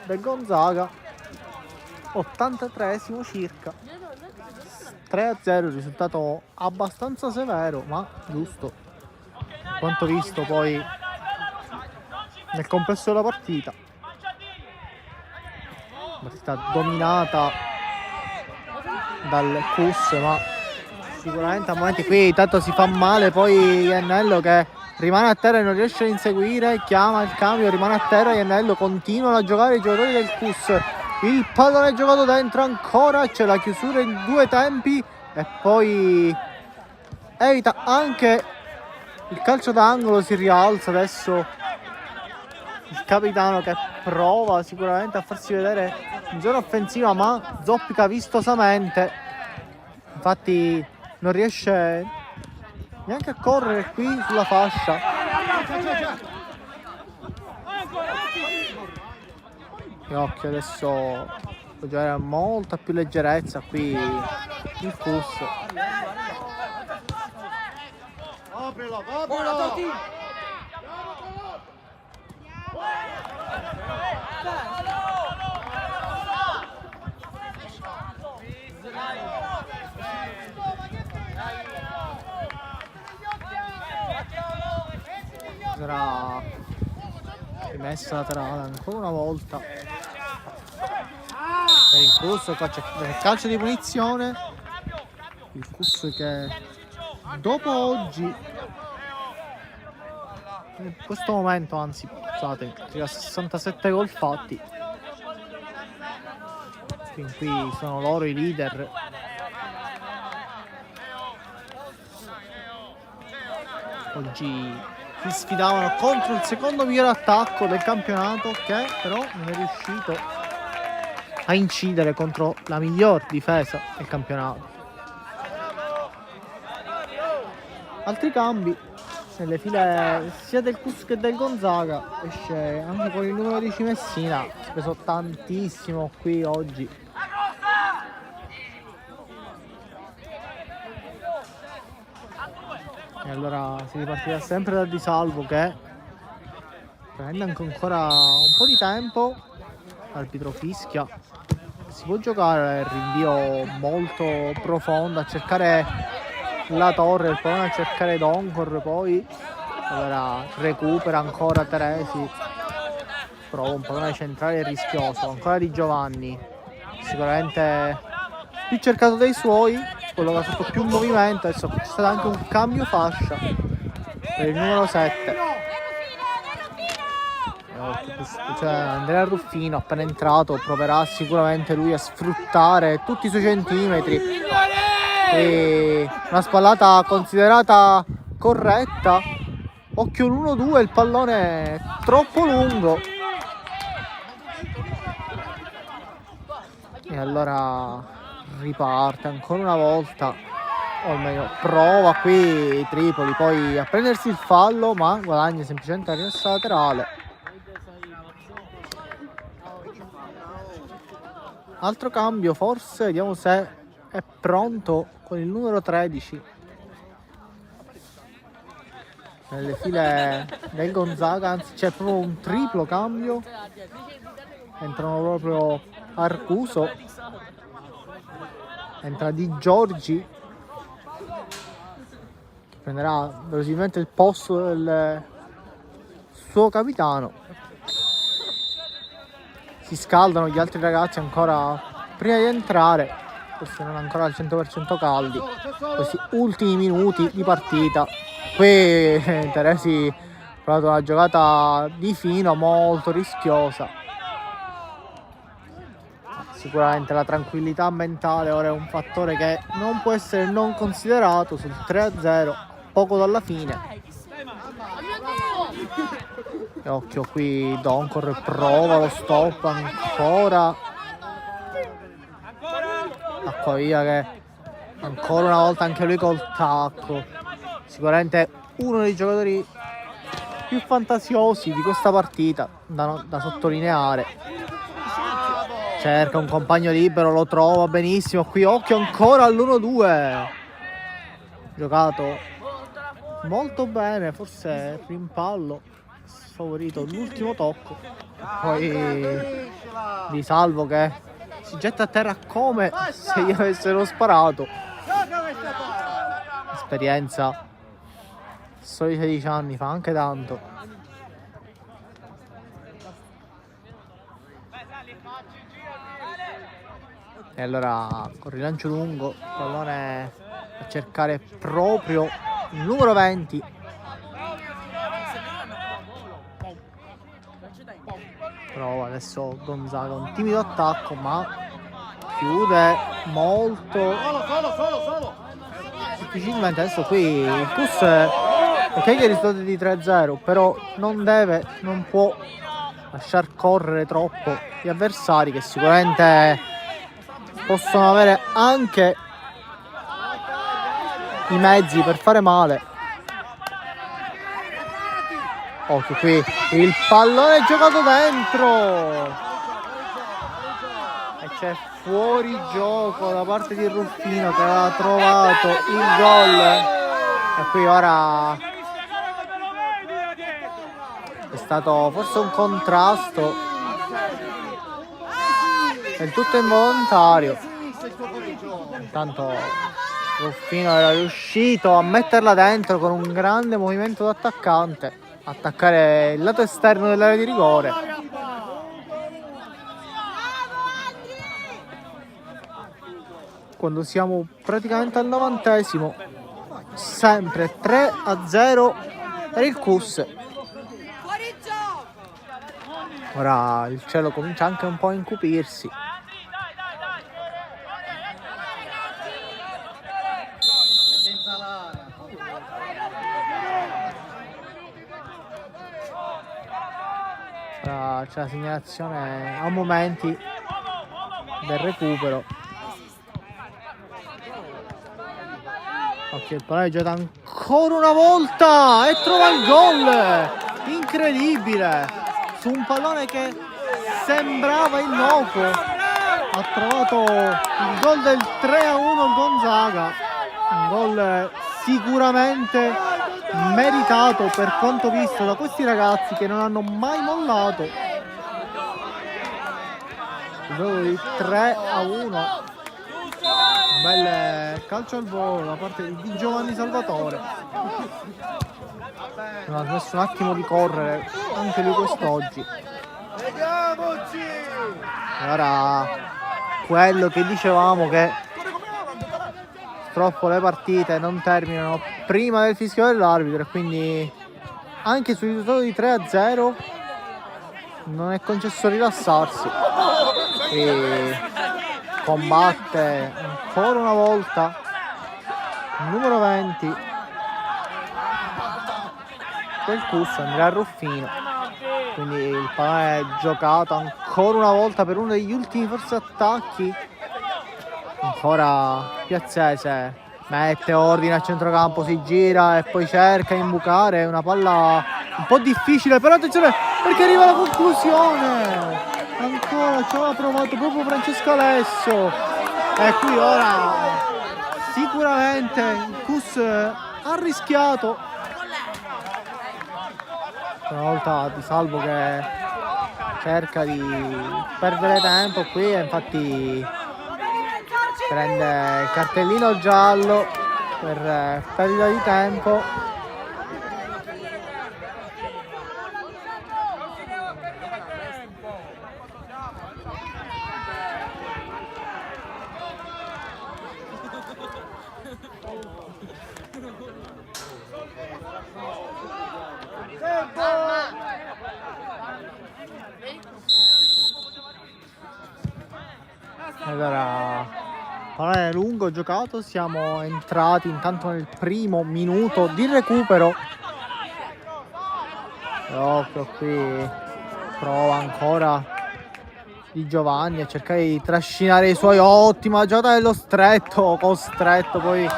del Gonzaga. 83esimo circa, 3-0, risultato abbastanza severo ma giusto quanto visto poi nel complesso della partita dominata dal Cus, ma sicuramente a momenti qui tanto si fa male poi Iannello che rimane a terra e non riesce a inseguire, chiama il cambio, rimane a terra, Iannello continua a giocare i giocatori del Cus, il pallone è giocato dentro ancora, c'è la chiusura in due tempi e poi evita anche il calcio d'angolo, si rialza adesso il capitano che prova sicuramente a farsi vedere in zona offensiva ma zoppica vistosamente, infatti non riesce neanche a correre qui sulla fascia. E occhio, adesso può giocare a molta più leggerezza qui il Cus. Aprilo. Sarà rimessa laterale ancora una volta per il Cus, calcio di punizione. Il Cus che dopo oggi, in questo momento, anzi scusate, a 67 gol fatti, fin qui sono loro i leader. Oggi si sfidavano contro il secondo migliore attacco del campionato, che però non è riuscito a incidere contro la miglior difesa del campionato. Altri cambi nelle file sia del Cus che del Gonzaga, esce anche con il numero 10 Messina, ha speso tantissimo qui oggi. E allora si ripartirà sempre da Di Salvo che prende anche ancora un po' di tempo, l'arbitro fischia, si può giocare il rinvio molto profondo a cercare la torre, il pallone a cercare Doncor, poi allora recupera ancora Teresi, prova un pallone centrale rischioso, ancora di Giovanni, sicuramente più cercato dei suoi, quello che ha fatto più movimento. Adesso c'è stato anche un cambio fascia per il numero 7, cioè Andrea Ruffino appena entrato proverà sicuramente lui a sfruttare tutti i suoi centimetri, e una spallata considerata corretta, occhio l'1-2, il pallone è troppo lungo e allora riparte ancora una volta, o almeno prova qui Tripoli poi a prendersi il fallo ma guadagna semplicemente la rimessa laterale. Altro cambio forse, vediamo se è pronto con il numero 13 nelle file del Gonzaga, anzi c'è proprio un triplo cambio, entrano proprio Arcuso, entra Di Giorgi che prenderà verosimilmente il posto del suo capitano. Si scaldano gli altri ragazzi ancora prima di entrare, forse non ancora al 100% caldi, questi ultimi minuti di partita. Qui Teresi ha provato una giocata di fino molto rischiosa. Sicuramente la tranquillità mentale ora è un fattore che non può essere non considerato sul 3-0, poco dalla fine. E occhio qui Doncor prova lo stop ancora. Acquavia che ancora una volta anche lui col tacco. Sicuramente uno dei giocatori più fantasiosi di questa partita da sottolineare. Cerca un compagno libero, lo trova benissimo. Qui occhio ancora all'1-2. Giocato molto bene, forse rimpallo sfavorito l'ultimo tocco, poi Di Salvo che si getta a terra come se gli avessero sparato. Esperienza, soli 16 anni, fa anche tanto. E allora con rilancio lungo, pallone a cercare proprio il numero 20. Prova adesso Gonzaga un timido attacco, ma chiude molto difficilmente. Adesso qui il Cus, ok che il risultato è di 3-0, però non può lasciar correre troppo gli avversari, che sicuramente possono avere anche i mezzi per fare male. Occhio qui, il pallone è giocato dentro e c'è fuori gioco da parte di Ruffino, che aveva trovato il gol. E qui ora è stato forse un contrasto del tutto involontario. Intanto Ruffino era riuscito a metterla dentro con un grande movimento d'attaccante, attaccare il lato esterno dell'area di rigore. Quando siamo praticamente al 90esimo, sempre 3-0 per il Cus. Ora il cielo comincia anche un po' a incupirsi. C'è la segnalazione a momenti del recupero. Ok, il pallone è giocato ancora una volta e trova il gol! Incredibile! Su un pallone che sembrava innocuo, ha trovato il gol del 3-1 Gonzaga. Un gol sicuramente meritato per quanto visto da questi ragazzi, che non hanno mai mollato. Il gol di 3-1. Un bel calcio al volo da parte di Giovanni Salvatore. Non ha smesso un attimo di correre anche lui quest'oggi. Ora quello che dicevamo, che purtroppo le partite non terminano prima del fischio dell'arbitro, e quindi anche sul risultato di 3-0 non è concesso rilassarsi, e combatte ancora una volta il numero 20 quel Cus, Andrea Ruffino. Quindi il pallone è giocato ancora una volta per uno degli ultimi forse attacchi. Ancora Piazzese mette ordine a centrocampo, si gira e poi cerca di imbucare una palla un po' difficile, però attenzione perché arriva la conclusione. Ancora ci aveva provato proprio Francesco Alesso, e qui ora sicuramente il Cus ha rischiato. Una volta Di Salvo che cerca di perdere tempo qui, e infatti prende il cartellino giallo per perdita di tempo. Allora, pallone lungo giocato, siamo entrati intanto nel primo minuto di recupero. Ecco qui, prova ancora Di Giovanni a cercare di trascinare i suoi. Ottima giocata dello stretto, costretto poi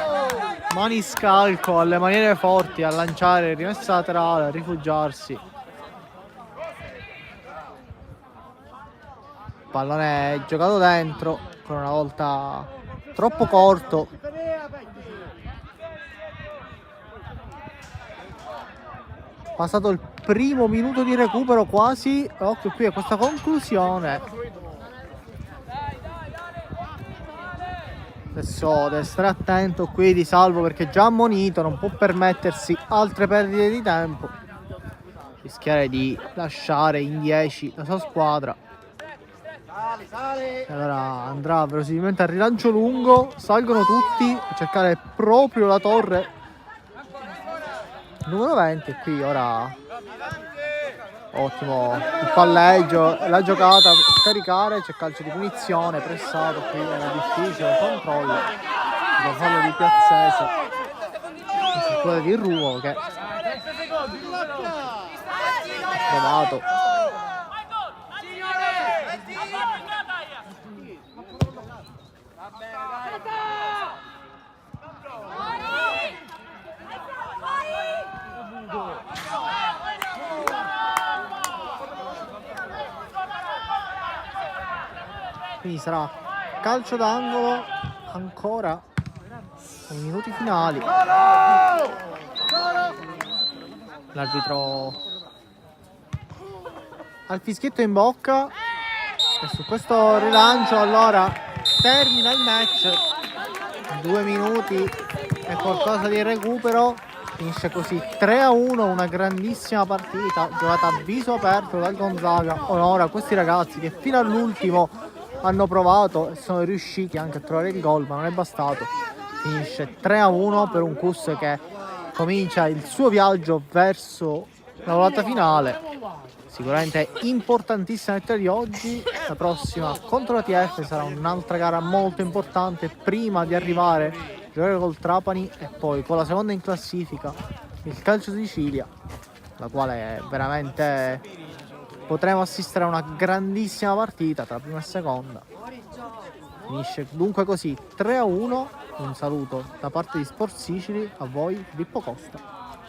maniscalco alle maniere forti a lanciare rimessa laterale, a rifugiarsi. Pallone è giocato dentro, ancora una volta troppo corto. Passato il primo minuto di recupero quasi. Occhio qui a questa conclusione. Adesso deve stare attento qui Di Salvo perché già ammonito, non può permettersi altre perdite di tempo. Rischiare di lasciare in 10 la sua squadra. E allora andrà verosimilmente al rilancio lungo. Salgono tutti a cercare proprio la torre numero 20. E qui ora ottimo il palleggio, la giocata, caricare, c'è calcio di punizione, pressato qui, era difficile, controllo, lo fallo di Piazzese, il circolare di Ruo che provato. Quindi sarà calcio d'angolo ancora nei minuti finali. L'arbitro ha il fischietto in bocca e su questo rilancio allora termina il match. 2 minuti e qualcosa di recupero. Finisce così 3-1, una grandissima partita giocata a viso aperto dal Gonzaga. Onora questi ragazzi che fino all'ultimo hanno provato e sono riusciti anche a trovare il gol, ma non è bastato. Finisce 3-1 per un Cus che comincia il suo viaggio verso la volata finale. Sicuramente importantissima la vittoria di oggi. La prossima contro la TF sarà un'altra gara molto importante prima di arrivare a giocare col Trapani e poi con la seconda in classifica il Calcio Sicilia, la quale veramente potremo assistere a una grandissima partita tra prima e seconda. Finisce dunque così 3-1. Un saluto da parte di Sport Sicily a voi, Pippo Costa.